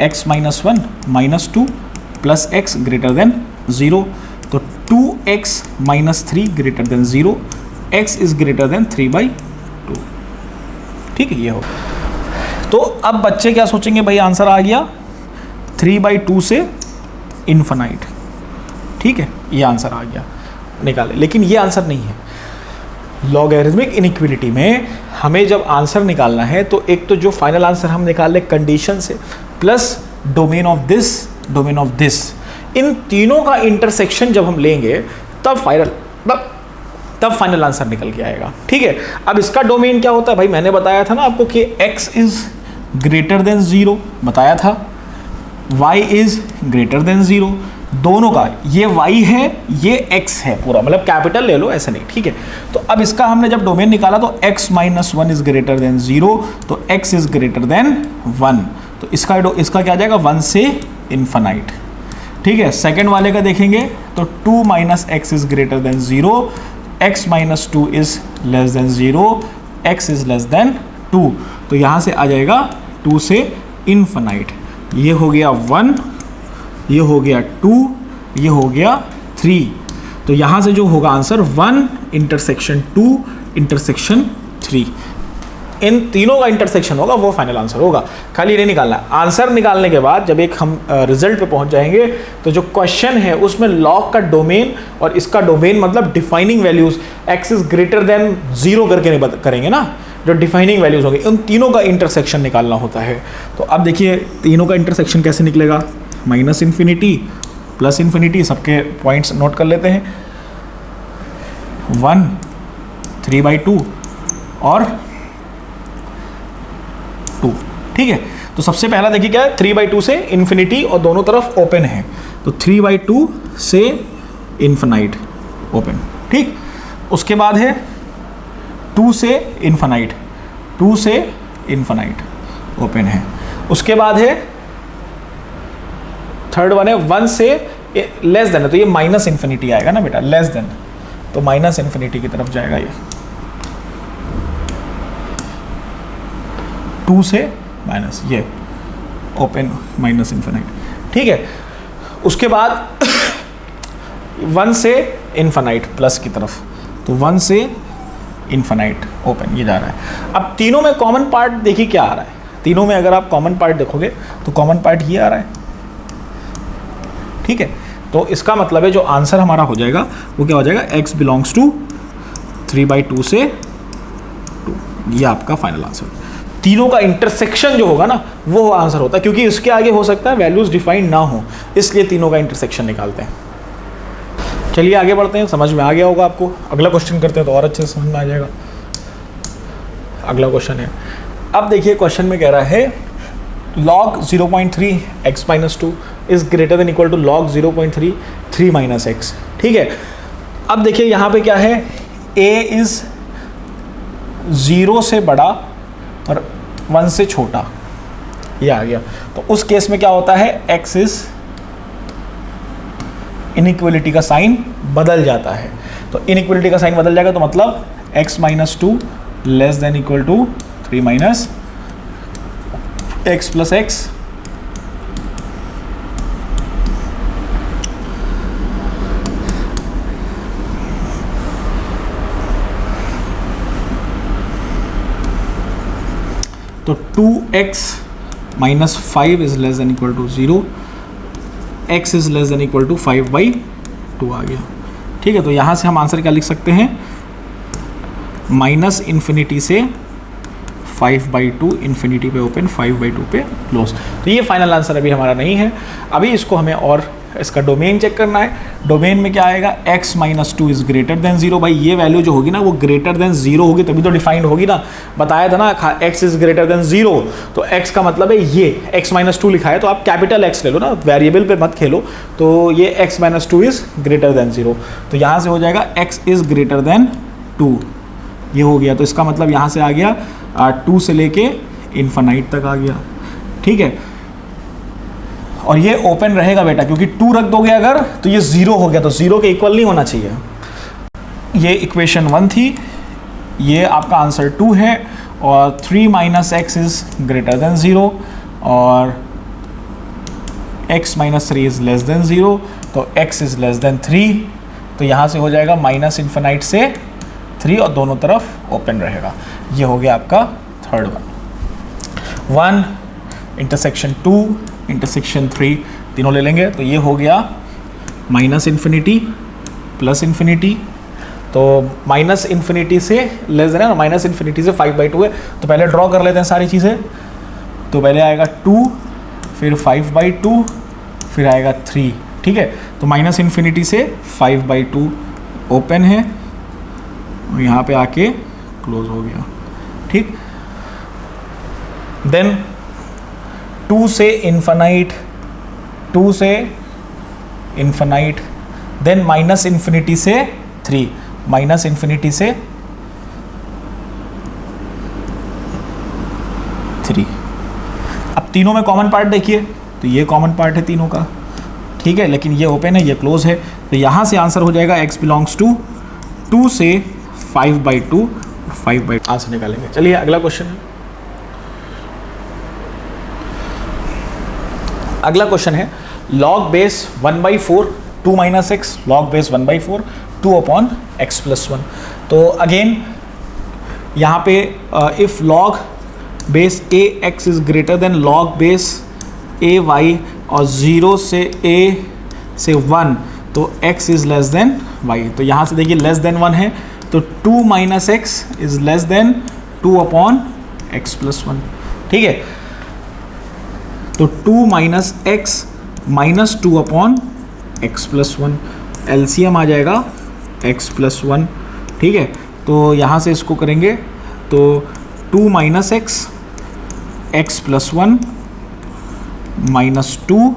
x minus 1 minus 2 plus x greater than 0। तो 2x minus 3 greater than 0, x is greater then 3/2, ठीक है, ये हो। तो अब बच्चे क्या सोचेंगे, भाई आंसर आ गया 3/2 से इन्फिनाइट, ठीक है, ये आंसर आ गया, निकाले। लेकिन ये आंसर नहीं है। लॉगरिथमिक इनइक्वालिटी में हमें जब आंसर निकालना है तो एक तो जो फाइनल आंसर हम निकाल ले कंडीशन से, प्लस डोमेन ऑफ दिस, इन तीनों का इंटरसेक्शन जब हम लेंगे तब फाइनल आंसर निकल के आएगा, ठीक है। अब इसका डोमेन क्या होता है, भाई मैंने बताया था ना आपको कि x इज ग्रेटर देन 0 बताया था, y इज ग्रेटर देन 0, दोनों का, ये y है ये x है पूरा, मतलब कैपिटल ले लो, ऐसा नहीं, ठीक है। तो अब इसका हमने जब डोमेन निकाला तो x minus 1 is greater than 0, तो x इज ग्रेटर देन 1, तो इसका क्या आ जाएगा 1 से इन्फिनाइट, ठीक है। सेकेंड वाले का देखेंगे तो 2 minus x is greater than 0, x minus 2 is less then 0, x is less then 2, तो यहाँ से आ जाएगा 2 से इन्फिनाइट। ये हो गया 1, ये हो गया 2, ये हो गया 3, तो यहाँ से जो होगा आंसर 1 इंटरसेक्शन 2 इंटरसेक्शन 3, इन तीनों का इंटरसेक्शन होगा, वो फाइनल आंसर होगा। खाली नहीं निकालना, आंसर निकालने के बाद जब एक हम रिजल्ट पे पहुंच जाएंगे तो जो क्वेश्चन है उसमें लॉग का डोमेन और इसका डोमेन मतलब defining values, x is greater than 0 करके नहीं करेंगे ना, जो डिफाइनिंग वैल्यूज होंगे उन तीनों का इंटरसेक्शन निकालना होता है। तो अब देखिए तीनों का इंटरसेक्शन कैसे निकलेगा, माइनस इन्फिनिटी प्लस इन्फिनिटी, सबके पॉइंट्स नोट कर लेते हैं, 1 3/2 और 2, ठीक है। तो सबसे पहला देखिए क्या है, 3/2 से इन्फिनिटी और दोनों तरफ ओपन है, तो 3/2 से इन्फिनाइट ओपन, ठीक। उसके बाद है 2 से इन्फिनाइट, 2 से इन्फिनाइट ओपन है। उसके बाद है थर्ड वन है 1 से लेस देन है, तो ये माइनस इन्फिनिटी आएगा ना बेटा, लेस देन, तो माइनस इन्फिनिटी की तरफ जाएगा ये, 2 से माइनस, ये ओपन माइनस इन्फिनाइट, ठीक है। उसके बाद 1 से इन्फिनाइट प्लस की तरफ, तो 1 से इन्फिनाइट ओपन, ये जा रहा है। अब तीनों में कॉमन पार्ट देखिए क्या आ रहा है, तीनों में अगर आप कॉमन पार्ट देखोगे तो कॉमन पार्ट ये आ रहा है, ठीक है। तो इसका मतलब है जो आंसर हमारा हो जाएगा वो क्या हो जाएगा, x बिलोंग्स टू 3/2 से 2, ये आपका फाइनल आंसर। तीनों का इंटरसेक्शन जो होगा ना वो आंसर होता है, क्योंकि इसके आगे हो सकता है वैल्यूज डिफाइंड ना हो, इसलिए तीनों का इंटरसेक्शन निकालते हैं। चलिए आगे बढ़ते हैं, समझ में आ गया होगा आपको। अगला क्वेश्चन करते हैं तो और अच्छे से समझ में आ जाएगा। अगला क्वेश्चन है, अब देखिए क्वेश्चन में कह रहा है log 0.3 x minus 2 is greater than equal to log 0.3 3 minus X, ठीक है। अब देखिए यहाँ पे क्या है, a इज 0 से बड़ा और 1 से छोटा, ये आ गया। तो उस केस में क्या होता है, x इज इनइक्वालिटी का साइन बदल जाता है। तो इनइक्वालिटी का साइन बदल जाएगा तो मतलब x minus 2 less than equal to 3 minus x plus X, तो 2x minus 5 is less than equal to 0, x is less than equal to 5/2 आ गया। ठीक है, तो यहाँ से हम आंसर क्या लिख सकते हैं, -∞ से 5/2 इन्फिनिटी पे ओपन, 5/2 पे क्लोज। तो ये फाइनल आंसर अभी हमारा नहीं है। अभी इसको हमें और इसका डोमेन चेक करना है। डोमेन में क्या आएगा, x - 2 इज़ ग्रेटर देन 0। भाई ये वैल्यू जो होगी ना वो ग्रेटर देन 0 होगी तभी तो डिफाइंड होगी ना। बताया था ना x इज़ ग्रेटर देन 0, तो x का मतलब है ये x - 2 लिखा है तो आप कैपिटल X ले लो ना, वेरिएबल पे मत खेलो। तो ये x - 2 इज़ ग्रेटर देन 0, तो यहाँ से हो जाएगा x इज़ ग्रेटर देन 2, ये हो गया। तो इसका मतलब यहाँ से आ गया 2 से लेके इन्फिनाइट तक आ गया, ठीक है। और ये ओपन रहेगा बेटा, क्योंकि 2 रख दोगे अगर तो ये 0 हो गया, तो 0 के इक्वल नहीं होना चाहिए। ये इक्वेशन 1 थी, ये आपका आंसर 2 है। और 3 - x इज़ ग्रेटर देन 0 और x - 3 इज़ लेस देन 0, तो x इज़ लेस देन 3। तो यहाँ से हो जाएगा -∞ से 3 और दोनों तरफ ओपन रहेगा। ये हो गया आपका थर्ड वन। 1 इंटरसेक्शन 2 इंटरसेक्शन 3 तीनों ले लेंगे, तो ये हो गया -∞ +∞। तो -∞ से लेस देन है, -∞ से 5/2 है। तो पहले ड्रॉ कर लेते हैं सारी चीज़ें। तो पहले आएगा 2, फिर 5/2, फिर आएगा 3, ठीक है। तो -∞ से 5/2 ओपन है, यहाँ पे आके क्लोज हो गया, ठीक। देन 2 से इन्फिनाइट, 2 से इन्फिनाइट, देन -∞ से 3, -∞ से 3। अब तीनों में कॉमन पार्ट देखिए, तो ये कॉमन पार्ट है तीनों का, ठीक है। लेकिन ये ओपन है, ये क्लोज है, तो यहाँ से आंसर हो जाएगा x बिलोंग्स टू 2 से 5/2, 5/2 आंसर निकालेंगे। चलिए अगला क्वेश्चन है। अगला क्वेश्चन है log base 1/4 2 - x, log base 1/4 2/x + 1। तो अगेन यहाँ पे if log base ax is greater then log base ay और 0 से a से 1, तो x is less then y। तो यहाँ से देखिए लेस देन 1 है, तो 2 - x is less then 2/x + 1, ठीक है। तो 2 - x - 2/x + 1, LCM आ जाएगा x + 1, ठीक है। तो यहाँ से इसको करेंगे तो 2 - x x + 1 -2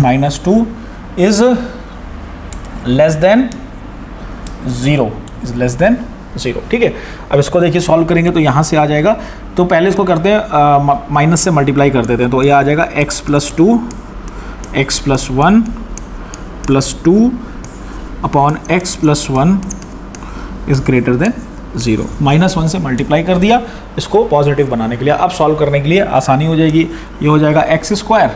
-2 is less then 0, is less then 0, ठीक है। अब इसको देखिए सॉल्व करेंगे तो यहाँ से आ जाएगा। तो पहले इसको करते हैं माइनस से मल्टीप्लाई कर देते हैं, तो ये आ जाएगा x + 2 x + 1 + 2/x + 1 is greater than 0। -1 से मल्टीप्लाई कर दिया इसको पॉजिटिव बनाने के लिए। अब सॉल्व करने के लिए आसानी हो जाएगी। ये हो जाएगा x²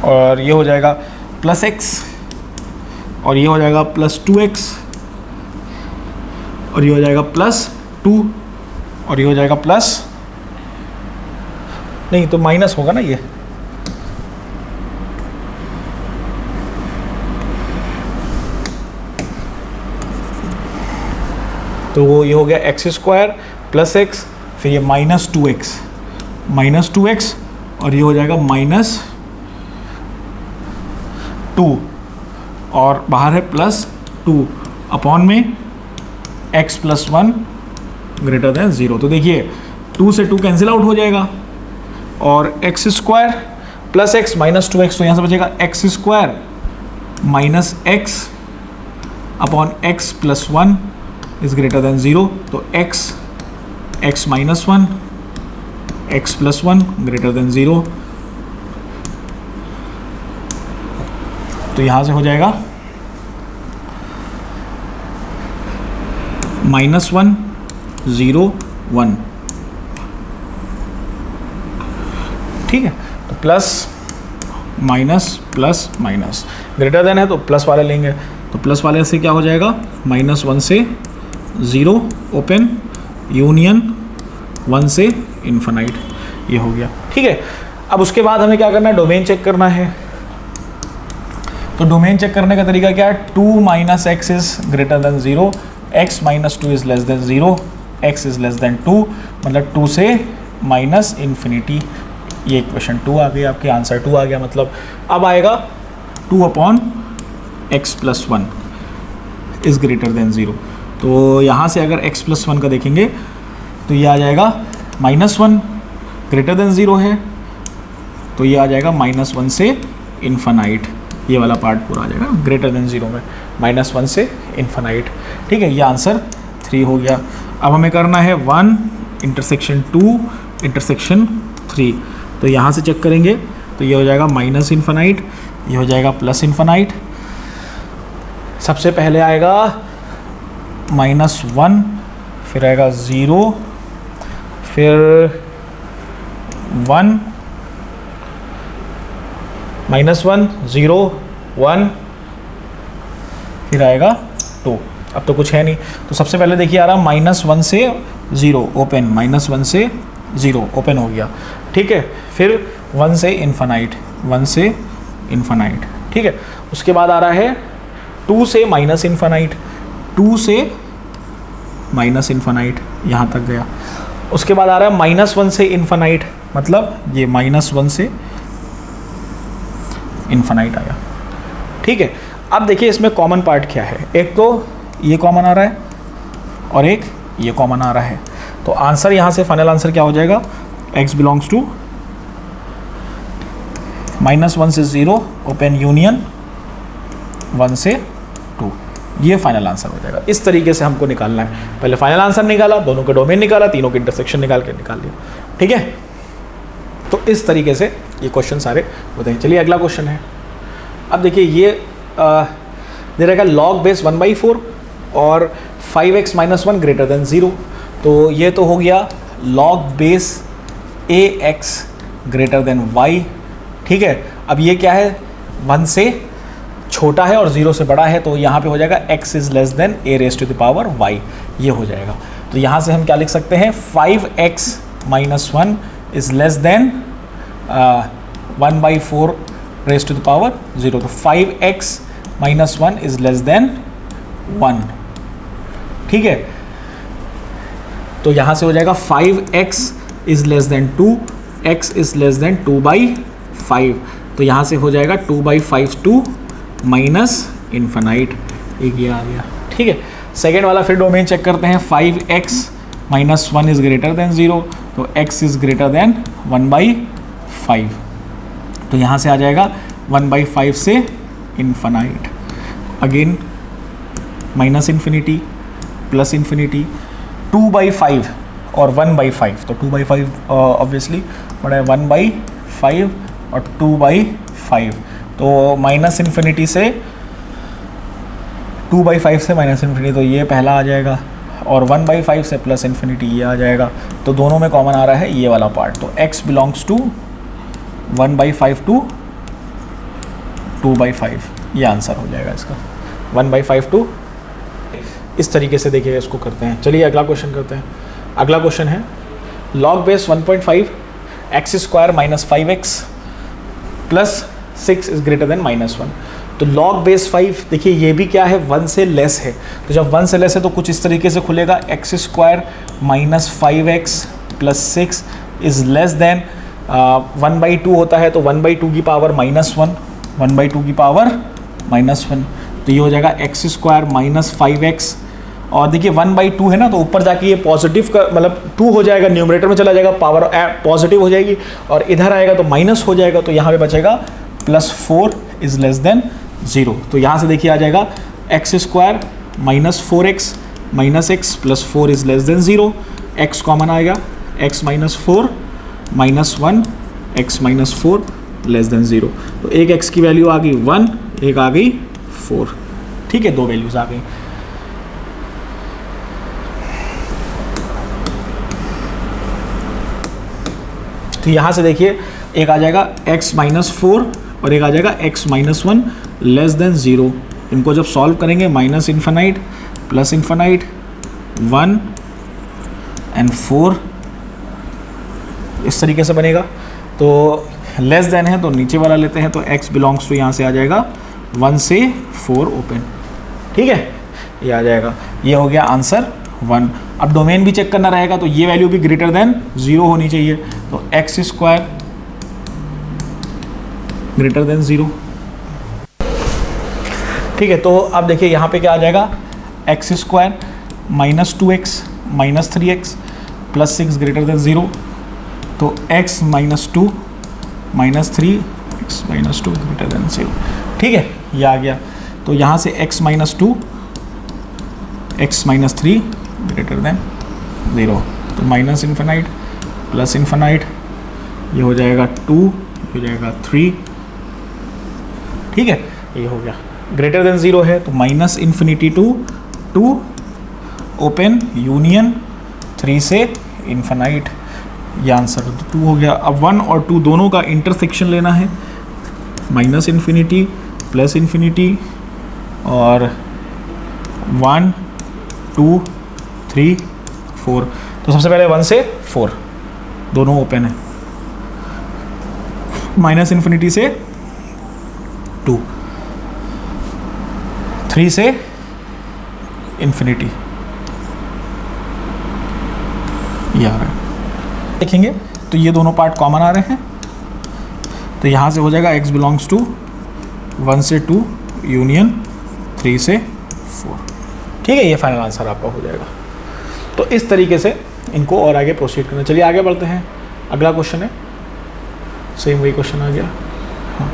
और ये हो जाएगा +x और ये हो जाएगा +2x और ये हो जाएगा +2 और ये हो जाएगा प्लस, नहीं तो माइनस होगा ना ये, तो वो ये हो गया x² +x, फिर ये -2x और ये हो जाएगा -2 और बाहर है +2 अपॉन में x + 1 ग्रेटर देन 0। तो देखिए 2 से 2 कैंसिल आउट हो जाएगा और x² + x -2x, तो यहाँ से बचेगा x² - x upon x + 1 is greater than 0। तो x - 1 x + 1 ग्रेटर देन 0। तो यहाँ से हो जाएगा -1 0 1, ठीक है। तो प्लस माइनस ग्रेटर देन है तो प्लस वाले लेंगे, तो प्लस वाले से क्या हो जाएगा -1 से 0 ओपन यूनियन 1 से इन्फिनाइट, ये हो गया, ठीक है। अब उसके बाद हमें क्या करना है, डोमेन चेक करना है। तो डोमेन चेक करने का तरीका क्या है, 2 minus x is greater than 0, x minus 2 is less then 0, x is less then 2, मतलब 2 से माइनस इन्फिनिटी। ये इक्वेशन 2 आ गई, आपके आंसर 2 आ गया। मतलब अब आएगा 2 upon x plus 1 is greater than 0। तो यहाँ से अगर x प्लस 1 का देखेंगे तो ये आ जाएगा -1, ग्रेटर देन 0 है तो ये आ जाएगा -1 से इन्फानाइट। ये वाला पार्ट पूरा आ जाएगा ग्रेटर देन 0 में, -1 से इन्फानाइट। ठीक है, ये आंसर 3 हो गया। अब हमें करना है 1 इंटरसेक्शन 2 इंटरसेक्शन 3। तो यहाँ से चेक करेंगे तो ये हो जाएगा माइनस इन्फानाइट, ये हो जाएगा प्लस इन्फानाइट। सबसे पहले आएगा -1, फिर आएगा 0, फिर 1, -1 0 1, फिर आएगा 2। अब तो कुछ है नहीं, तो सबसे पहले देखिए आ रहा -1 से 0 ओपन, -1 से 0 ओपन हो गया। ठीक है, फिर 1 से इन्फानाइट, 1 से इन्फानाइट। ठीक है, उसके बाद आ रहा है 2 से माइनस इन्फानाइट, 2 से माइनस इन्फानाइट, यहाँ तक गया। उसके बाद आ रहा है -1 से इन्फानाइट, मतलब ये -1 से इन्फानाइट आया। ठीक है, अब देखिए इसमें कॉमन पार्ट क्या है, एक तो ये कॉमन आ रहा है और एक ये कॉमन आ रहा है। तो आंसर यहाँ से फाइनल आंसर क्या हो जाएगा, x बिलोंग्स टू -1 से 0 ओपन यूनियन 1 से 2। ये फाइनल आंसर हो जाएगा। इस तरीके से हमको निकालना है, पहले फाइनल आंसर निकाला, दोनों के डोमेन निकाला, तीनों के इंटरसेक्शन निकाल लिया। ठीक है, तो इस तरीके से ये क्वेश्चन सारे होते हैं। चलिए अगला क्वेश्चन है। अब देखिए ये दे रहेगा log बेस 1/4 और 5x - 1 ग्रेटर देन 0। तो ये तो हो गया log base ax greater than y। ठीक है, अब ये क्या है, 1 से छोटा है और 0 से बड़ा है, तो यहाँ पे हो जाएगा x is less than a raise to the power y, ये हो जाएगा। तो यहाँ से हम क्या लिख सकते हैं, 5x - 1 is less than 1/4 raise to the power 0। तो 5x - 1 इज़ लेस देन 1। ठीक है, तो यहाँ से हो जाएगा 5x is less then 2, x is less then 2/5। तो यहाँ से हो जाएगा 2/5 टू माइनस इन्फानाइट, एक ये आ गया। ठीक है, सेकेंड वाला फिर डोमेन चेक करते हैं। 5x - 1 इज़ ग्रेटर देन 0, तो x इज़ ग्रेटर देन 1/5। तो यहाँ से आ जाएगा 1/5 से infinite, again minus infinity plus infinity, 2/5 और 1/5। तो 2/5 ऑब्वियसली बड़ा है 1/5 और 2/5। तो माइनस इन्फिनिटी से 2/5 से माइनस इन्फिनिटी, तो ये पहला आ जाएगा, और 1/5 से प्लस इन्फिनिटी ये आ जाएगा। तो दोनों में कॉमन आ रहा है ये वाला पार्ट। तो x बिलोंग्स टू 1/5 टू 2/5, ये आंसर हो जाएगा इसका, 1/5 टू। इस तरीके से देखिए इसको करते हैं। चलिए अगला क्वेश्चन करते हैं। अगला क्वेश्चन है log base 1.5 x² - 5x plus 6 is greater than -1। तो log बेस 5 देखिए ये भी क्या है, 1 से लेस है। तो जब 1 से लेस है तो कुछ इस तरीके से खुलेगा, x² - 5x plus 6 is less then 1/2 होता है, तो 1/2 की पावर -1, 1/2 की पावर -1। तो ये हो जाएगा x² - 5x, और देखिए 1/2 है ना, तो ऊपर जाके ये पॉजिटिव का मतलब 2 हो जाएगा, न्यूमरेटर में चला जाएगा, पावर पॉजिटिव हो जाएगी, और इधर आएगा तो माइनस हो जाएगा। तो यहाँ पे बचेगा +4 इज़ लेस देन 0। तो यहाँ से देखिए आ जाएगा x² - 4x - x plus 4 is less then 0। x common आएगा, x - 4 - 1 x - 4 लेस देन 0। तो एक x की वैल्यू आ गई 1, एक आ गई 4। ठीक है, दो वैल्यूज़ आ गई। तो यहाँ से देखिए एक आ जाएगा x - 4 और एक आ जाएगा x - 1 लेस देन 0। इनको जब सॉल्व करेंगे minus infinite plus infinite 1 and 4 इस तरीके से बनेगा। तो लेस देन है तो नीचे वाला लेते हैं, तो x बिलोंग्स टू यहाँ से आ जाएगा 1 से 4 ओपन। ठीक है, ये आ जाएगा, ये हो गया आंसर 1। अब डोमेन भी चेक करना रहेगा, तो ये वैल्यू भी ग्रेटर देन 0 होनी चाहिए, तो x स्क्वायर ग्रेटर देन 0। ठीक है, तो अब देखिए यहाँ पे क्या आ जाएगा, X square minus 2x minus 3x plus 6 greater than 0, तो x minus 2 minus 3x minus 2 greater than 0। ठीक है, ये आ गया, तो यहाँ से x minus 2 x minus 3 greater than 0, तो माइनस इन्फिनाइट प्लस इन्फिनाइट, ये हो जाएगा 2, ये हो जाएगा 3। ठीक है, ये हो गया, ग्रेटर देन 0 है तो minus infinity to 2 open union 3 से इन्फिनाइट, ये आंसर 2 हो गया। अब 1 और 2 दोनों का इंटरसेक्शन लेना है, माइनस इन्फिनिटी प्लस इन्फिनिटी और 1 2 3 4, तो सबसे पहले 1 से 4 दोनों ओपन है, माइनस इन्फिनिटी से 2, 3 से इन्फिनिटी, ये आ रहा है। देखेंगे तो ये दोनों पार्ट कॉमन आ रहे हैं, तो यहाँ से हो जाएगा x बिलोंग्स टू 1 से 2 यूनियन 3 से 4। ठीक है, ये फाइनल आंसर आपका हो जाएगा। तो इस तरीके से इनको और आगे प्रोसीड करना। चलिए आगे बढ़ते हैं, अगला क्वेश्चन है, सेम वही क्वेश्चन आ गया। हाँ,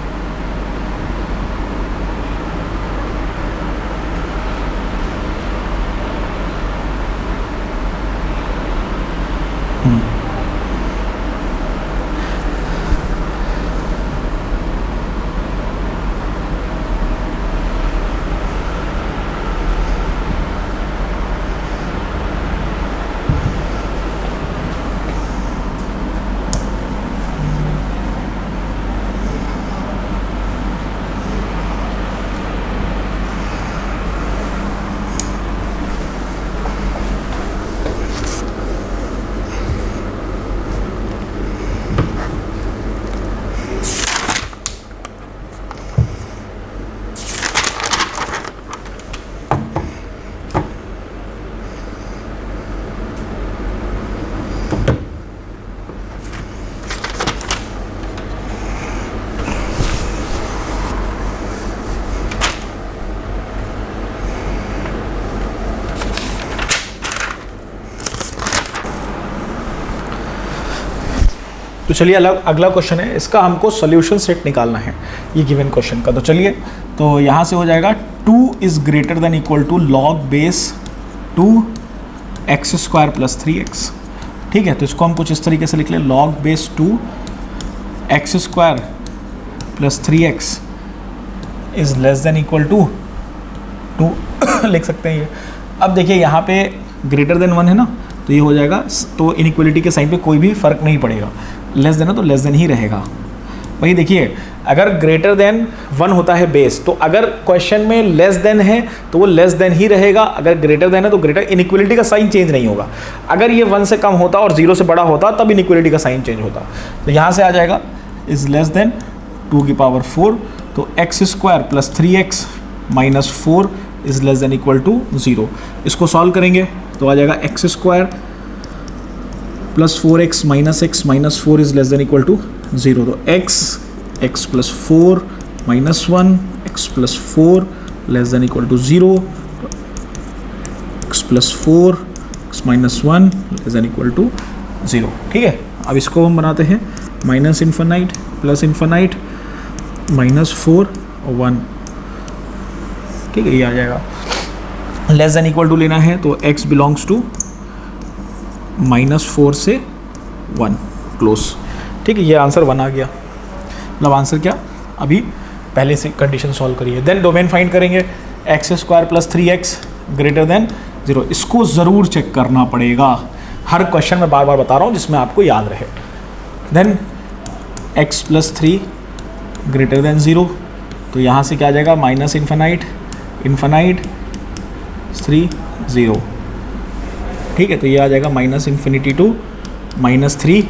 तो चलिए अगला क्वेश्चन है, इसका हमको सॉल्यूशन सेट निकालना है ये गिवन क्वेश्चन का। तो चलिए, तो यहाँ से हो जाएगा 2 is greater than equal to log base 2 X square plus 3x। ठीक है, तो इसको हम कुछ इस तरीके से लिख लें, log base 2 X square plus 3x is less than equal to 2 लिख सकते हैं ये। अब देखिए यहाँ पे ग्रेटर देन 1 है ना, तो ये हो जाएगा, तो इनइक्वलिटी के साइन पे कोई भी फ़र्क नहीं पड़ेगा, लेस देन है तो लेस देन ही रहेगा। वही देखिए, अगर ग्रेटर देन 1 होता है बेस, तो अगर क्वेश्चन में लेस देन है तो वो लेस देन ही रहेगा, अगर ग्रेटर देन है तो ग्रेटर, इनइक्वलिटी का साइन चेंज नहीं होगा। अगर ये 1 से कम होता और 0 से बड़ा होता तब इनइक्वलिटी का साइन चेंज होता। तो यहाँ से आ जाएगा इज़ लेस देन 2 की पावर 4, तो X square plus 3x minus 4 is less than equal to 0। इसको सॉल्व करेंगे तो आ जाएगा X square plus 4x minus 4 is less than equal to 0, तो x plus 4 minus 1 x plus 4 less than equal to 0, x plus 4 x minus 1 less than equal to 0। ठीक है, अब इसको हम बनाते हैं minus infinite plus infinite minus 4 और 1। ठीक है, ये आ जाएगा, लेस देन इक्वल टू लेना है तो x बिलोंग्स टू -4 से 1 क्लोज। ठीक है, ये आंसर 1 आ गया। मतलब आंसर क्या, अभी पहले से कंडीशन सॉल्व करिए, देन डोमेन फाइंड करेंगे, x square plus 3x greater than 0। इसको ज़रूर चेक करना पड़ेगा, हर क्वेश्चन में बार बार बता रहा हूँ जिसमें आपको याद रहे। Then x plus 3 greater than 0, तो यहाँ से क्या आ जाएगा, माइनस इन्फिनाइट 3 0। ठीक है, तो ये आ जाएगा माइनस इन्फिनिटी टू -3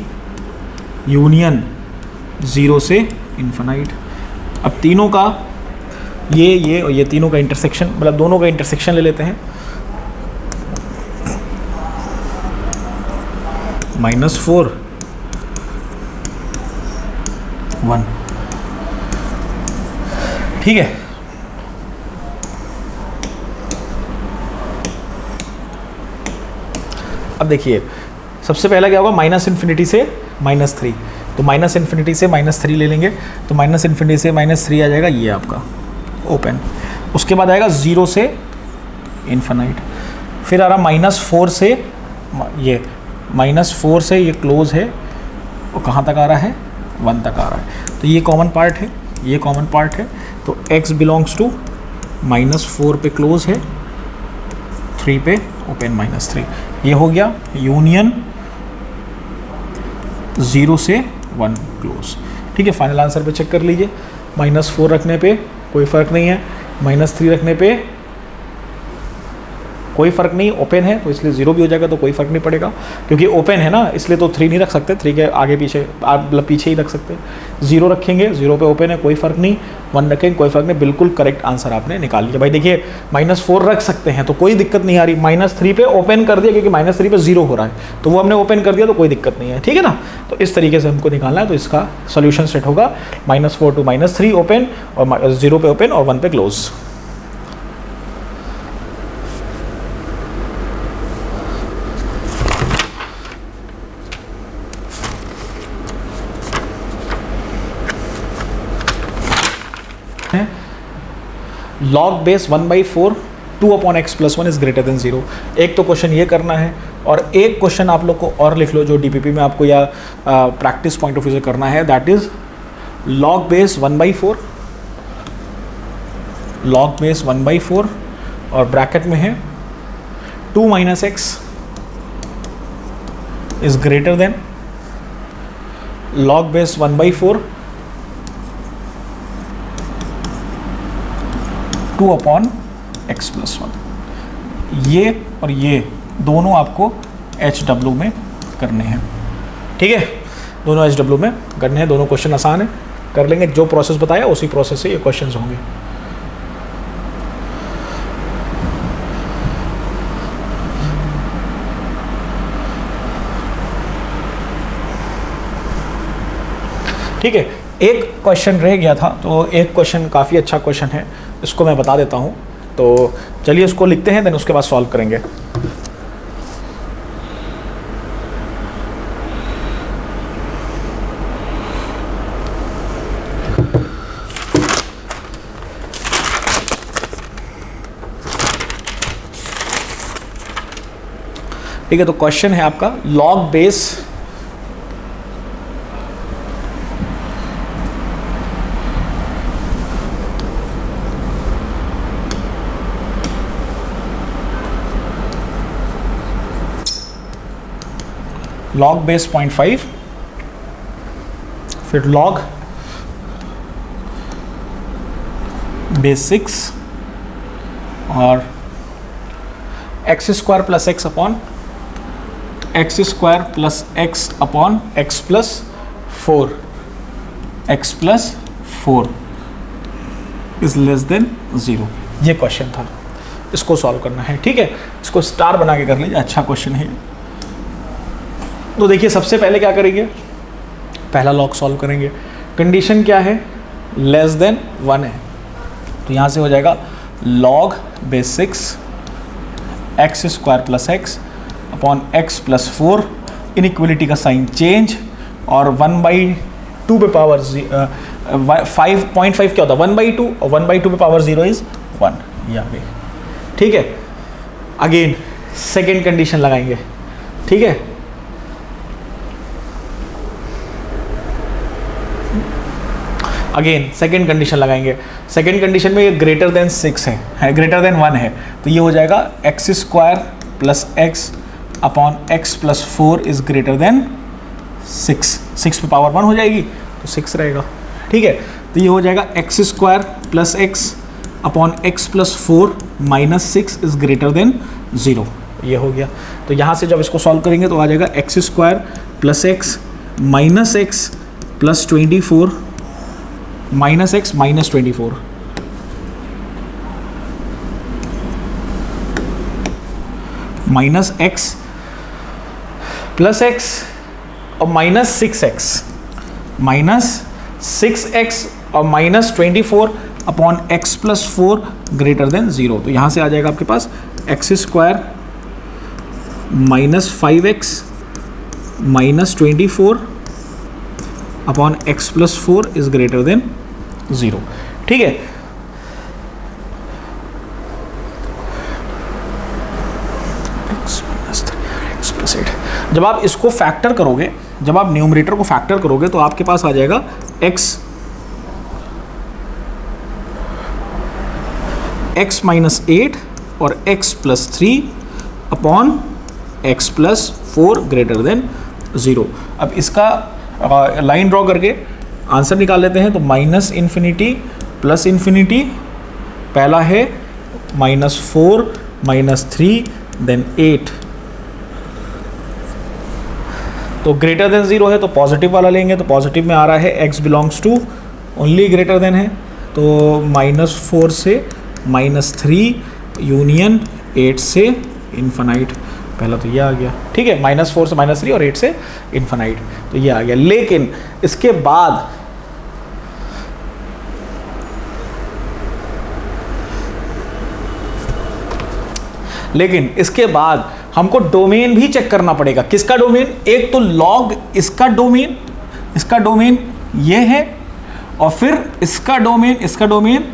यूनियन 0 से इन्फिनाइट। अब तीनों का ये और ये तीनों का इंटरसेक्शन, मतलब दोनों का इंटरसेक्शन ले लेते हैं। -4 1, ठीक है। अब देखिए सबसे पहला क्या होगा, -∞ से -3, तो -∞ से -3 ले लेंगे, तो -∞ से -3 आ जाएगा ये आपका ओपन। उसके बाद आएगा 0 से इन्फिनाइट, फिर आ रहा -4 से ये -4 से ये क्लोज है, और कहाँ तक आ रहा है, 1 तक आ रहा है। तो ये कॉमन पार्ट है, ये कॉमन पार्ट है, तो x बिलोंग्स टू -4 पे क्लोज है, 3 पे ओपन -3। ये हो गया यूनियन 0 से 1 क्लोज, ठीक है। फाइनल आंसर पे चेक कर लीजिए, -4 रखने पे कोई फ़र्क नहीं है, -3 रखने पे कोई फ़र्क नहीं, ओपन है तो इसलिए 0 भी हो जाएगा, तो कोई फ़र्क नहीं पड़ेगा क्योंकि ओपन है ना, इसलिए तो 3 नहीं रख सकते, 3 के आगे पीछे आप मतलब पीछे ही रख सकते हैं। 0 रखेंगे, 0 पे ओपन है, कोई फ़र्क नहीं, 1 रखेंगे, कोई फ़र्क नहीं, बिल्कुल करेक्ट आंसर आपने निकाल लिया। भाई देखिए -4 रख सकते हैं तो कोई दिक्कत नहीं आ रही, -3 पे ओपन कर दिया क्योंकि -3 पे 0 हो रहा है, तो वो हमने ओपन कर दिया तो कोई दिक्कत नहीं है, ठीक है ना। तो इस तरीके से हमको निकालना है, तो इसका सोल्यूशन सेट होगा -4 to -3 ओपन, और 0 पे ओपन और 1 पे close. log base 1/4 2/x+1 is greater than 0। एक तो क्वेश्चन ये करना है, और एक क्वेश्चन आप लोग को और लिख लो जो डीपीपी में आपको या प्रैक्टिस पॉइंट ऑफ व्यू से करना है, that is log base 1/4, log base 1/4 और ब्रैकेट में है 2 - x is greater then log base 1/4 2/x+1। ये और ये दोनों आपको HW में करने हैं, ठीक है, दोनों HW में करने हैं। दोनों क्वेश्चन आसान है, कर लेंगे, जो प्रोसेस बताया उसी प्रोसेस से ये क्वेश्चंस होंगे। ठीक है, एक क्वेश्चन रह गया था, तो एक क्वेश्चन काफ़ी अच्छा क्वेश्चन है, इसको मैं बता देता हूँ। तो चलिए उसको लिखते हैं, देन उसके बाद सॉल्व करेंगे। ठीक है, तो क्वेश्चन है आपका log बेस log बेस 0.5, फिर log बेस 6 और x² + x upon x² + x upon x+4, x+4 is less then 0। ये क्वेश्चन था, इसको सॉल्व करना है, ठीक है। इसको स्टार बना के कर लीजिए, अच्छा क्वेश्चन है। तो देखिए सबसे पहले क्या करेंगे, पहला लॉग सॉल्व करेंगे। कंडीशन क्या है, लेस देन 1 है, तो यहाँ से हो जाएगा log base 6 x² + x upon x+4, inequality का साइन चेंज, और 1/2 पे पावर 5.5 क्या होता है 1/2, और 1/2 पे पावर 0 इज 1, ये आ गई, ठीक है। अगेन सेकेंड कंडीशन लगाएंगे, ठीक है। अगेन सेकेंड कंडीशन लगाएंगे, सेकेंड कंडीशन में ये ग्रेटर देन 6 है, ग्रेटर देन 1 है, तो ये हो जाएगा x² + x upon x+4 is greater then 6। 6 पे पावर 1 हो जाएगी तो 6 रहेगा, ठीक है। तो ये हो जाएगा x² + x upon x+4 - 6 is greater than 0, ये हो गया। तो यहाँ से जब इसको सॉल्व करेंगे तो आ जाएगा x² + x - x plus 24 minus x minus 24, minus x plus x और माइनस 6x, माइनस 6x और minus 24 upon x plus 4 greater than 0। तो यहाँ से आ जाएगा आपके पास एक्स स्क्वायर माइनस 5x माइनस 24 upon x plus 4 is greater than 0। ठीक है, जब आप इसको फैक्टर करोगे, जब आप न्यूमरेटर को फैक्टर करोगे तो आपके पास आ जाएगा x माइनस 8 और x plus 3 upon x plus 4 greater than 0। अब इसका लाइन ड्रॉ करके आंसर निकाल लेते हैं। तो माइनस इन्फिनिटी प्लस इन्फिनिटी, पहला है माइनस 4 माइनस 3 देन 8, तो ग्रेटर देन 0 है तो पॉजिटिव वाला लेंगे। तो पॉजिटिव में आ रहा है x belongs to only greater than है, तो माइनस 4 से माइनस 3 यूनियन 8 से इन्फिनाइट, पहला तो ये आ गया। ठीक है, माइनस 4 से माइनस 3 और 8 से इन्फिनाइट, तो ये आ गया। लेकिन इसके बाद हमको डोमेन भी चेक करना पड़ेगा। किसका डोमेन? एक तो लॉग इसका डोमेन ये है और फिर इसका डोमेन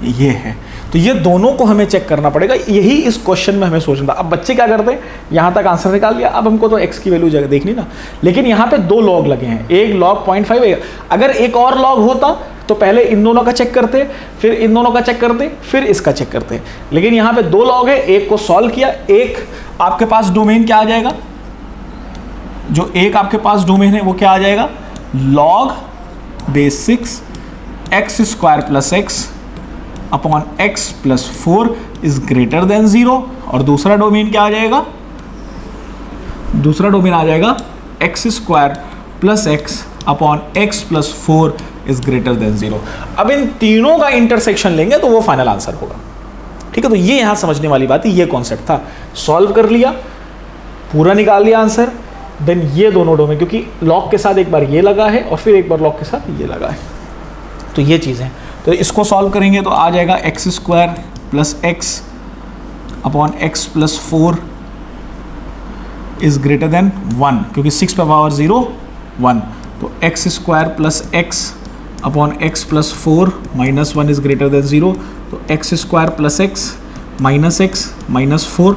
ये है। तो ये दोनों को हमें चेक करना पड़ेगा, यही इस क्वेश्चन में हमें सोचना था। अब बच्चे क्या करते हैं, यहाँ तक आंसर निकाल लिया, अब हमको तो x की वैल्यू जगह देखनी ना। लेकिन यहाँ पे 2 लॉग लगे हैं, एक लॉग 0.5, अगर एक और लॉग होता तो पहले इन दोनों का चेक करते, फिर इन दोनों का चेक करते, फिर इसका चेक करते। लेकिन यहाँ पे 2 लॉग है, एक को सॉल्व किया, एक आपके पास डोमेन क्या आ जाएगा, जो एक आपके पास डोमेन है वो क्या आ जाएगा, log base 6 x square plus x upon x plus 4 is greater than 0। और दूसरा डोमेन क्या आ जाएगा, दूसरा डोमेन आ जाएगा X square plus x upon x plus 4 is greater than 0। अब इन तीनों का इंटरसेक्शन लेंगे तो वो फाइनल आंसर होगा। ठीक है, तो ये यहां समझने वाली बात है, ये कॉन्सेप्ट था। सॉल्व कर लिया, पूरा निकाल लिया आंसर, देन ये दोनों डोमेन, क्योंकि लॉग के साथ एक बार ये लगा है और फिर एक बार लॉग के साथ ये लगा है, तो ये चीज़ें। तो इसको सॉल्व करेंगे तो आ जाएगा X square plus x upon x plus 4 is greater than 1, क्योंकि 6 पे पावर 0 1। तो X square plus x upon x plus 4 minus 1 is greater than 0। तो X square plus x minus 4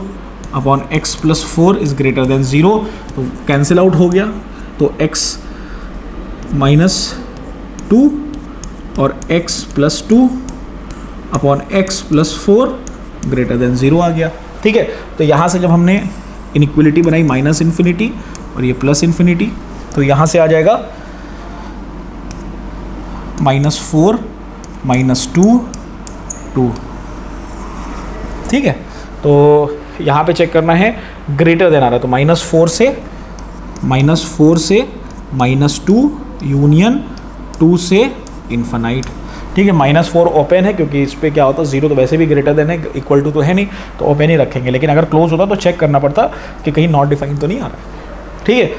upon x plus 4 is greater than 0। तो cancel out हो गया, तो x minus 2 और x plus 2 upon x plus 4 greater than 0 आ गया। ठीक है, तो यहाँ से जब हमने इनइक्वलिटी बनाई माइनस इन्फिनिटी और ये प्लस इन्फिनिटी, तो यहाँ से आ जाएगा -4 -2 2। ठीक है, तो यहाँ पे चेक करना है, ग्रेटर देन आ रहा है, तो -4 से -2 यूनियन 2 से इन्फिनाइट। ठीक है, -4 ओपन है, क्योंकि इस पर क्या होता है 0 तो वैसे भी ग्रेटर देन है, इक्वल टू तो है नहीं, तो ओपन ही रखेंगे। लेकिन अगर क्लोज होता तो चेक करना पड़ता कि कहीं नॉट डिफाइन तो नहीं आ रहा। ठीक है,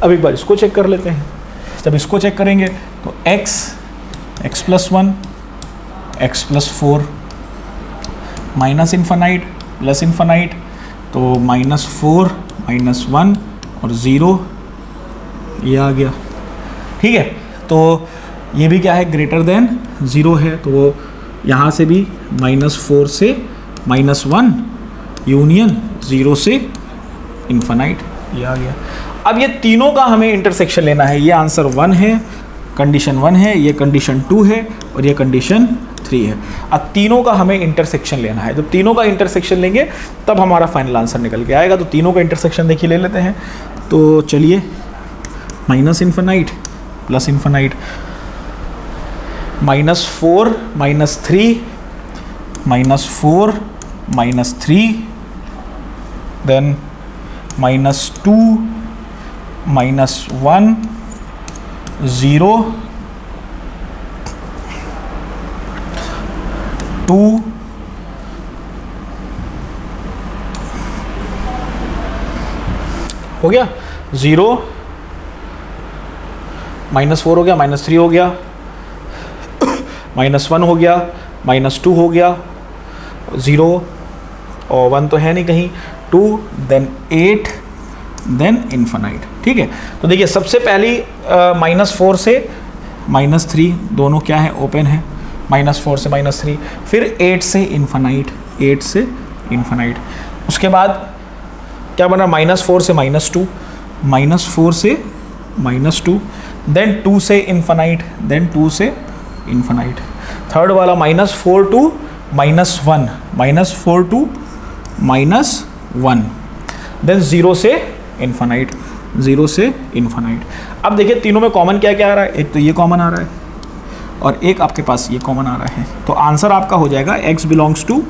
अब एक बार इसको चेक कर लेते हैं। जब इसको चेक करेंगे तो x plus 1 x plus 4 minus infinite plus infinite, तो -4 -1 और 0 ये आ गया। ठीक है, तो ये भी क्या है, ग्रेटर देन 0 है, तो यहाँ से भी -4 से -1 यूनियन 0 से इन्फिनाइट, ये आ गया। अब ये तीनों का हमें इंटरसेक्शन लेना है। ये आंसर 1 है, कंडीशन 1 है, ये कंडीशन 2 है और ये कंडीशन 3 है। अब तीनों का हमें इंटरसेक्शन लेना है। जब तीनों का इंटरसेक्शन लेंगे तब हमारा फाइनल आंसर निकल के आएगा। तो तीनों का इंटरसेक्शन देखिए ले लेते हैं। तो चलिए, minus infinite plus infinite, -4 -3 -4 -3 then -2 -1 0 2 हो गया, 0 -4 हो गया, -3 हो गया, -1 हो गया, -2 हो गया, 0 और 1 तो है नहीं कहीं, 2 देन 8 देन इन्फिनाइट। ठीक है, तो देखिए सबसे पहली -4 से -3 दोनों क्या है, ओपन है, -4 से -3, फिर 8 से इन्फिनाइट, 8 से इन्फिनाइट, उसके बाद क्या बना, -4 से -2, -4 से -2, देन 2 से इन्फिनाइट, देन 2 से इन्फिनाइट, थर्ड वाला -4 to -1, -4 to -1, देन 0 से इन्फिनाइट, 0 से इन्फिनाइट। अब देखिए तीनों में कॉमन क्या क्या आ रहा है, एक तो ये कॉमन आ रहा है और एक आपके पास ये कॉमन आ रहा है, तो आंसर आपका हो जाएगा x belongs to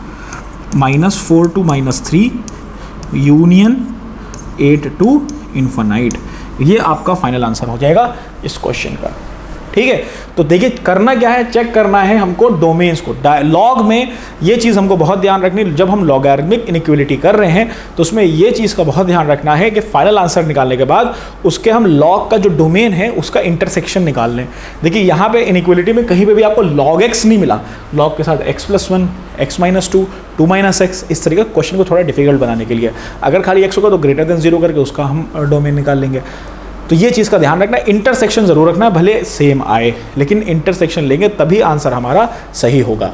-4 to -3 union 8 to infinite. ये आपका फाइनल आंसर हो जाएगा इस क्वेश्चन का। ठीक है, तो देखिए करना क्या है, चेक करना है हमको डोमेन्स को। लॉग में ये चीज़ हमको बहुत ध्यान रखनी, जब हम लॉगरिथमिक इनइक्वालिटी कर रहे हैं तो उसमें ये चीज़ का बहुत ध्यान रखना है कि फाइनल आंसर निकालने के बाद उसके हम लॉग का जो डोमेन है उसका इंटरसेक्शन निकाल लें। देखिए यहाँ पे इनइक्वालिटी में कहीं पे भी आपको log x नहीं मिला, लॉग के साथ x+1, x-2, 2-x, इस तरीके क्वेश्चन को थोड़ा डिफिकल्ट बनाने के लिए। अगर खाली x होगा तो ग्रेटर देन 0 करके उसका हम डोमेन निकाल लेंगे। तो ये चीज़ का ध्यान रखना है, इंटरसेक्शन ज़रूर रखना है, भले सेम आए लेकिन इंटरसेक्शन लेंगे तभी आंसर हमारा सही होगा।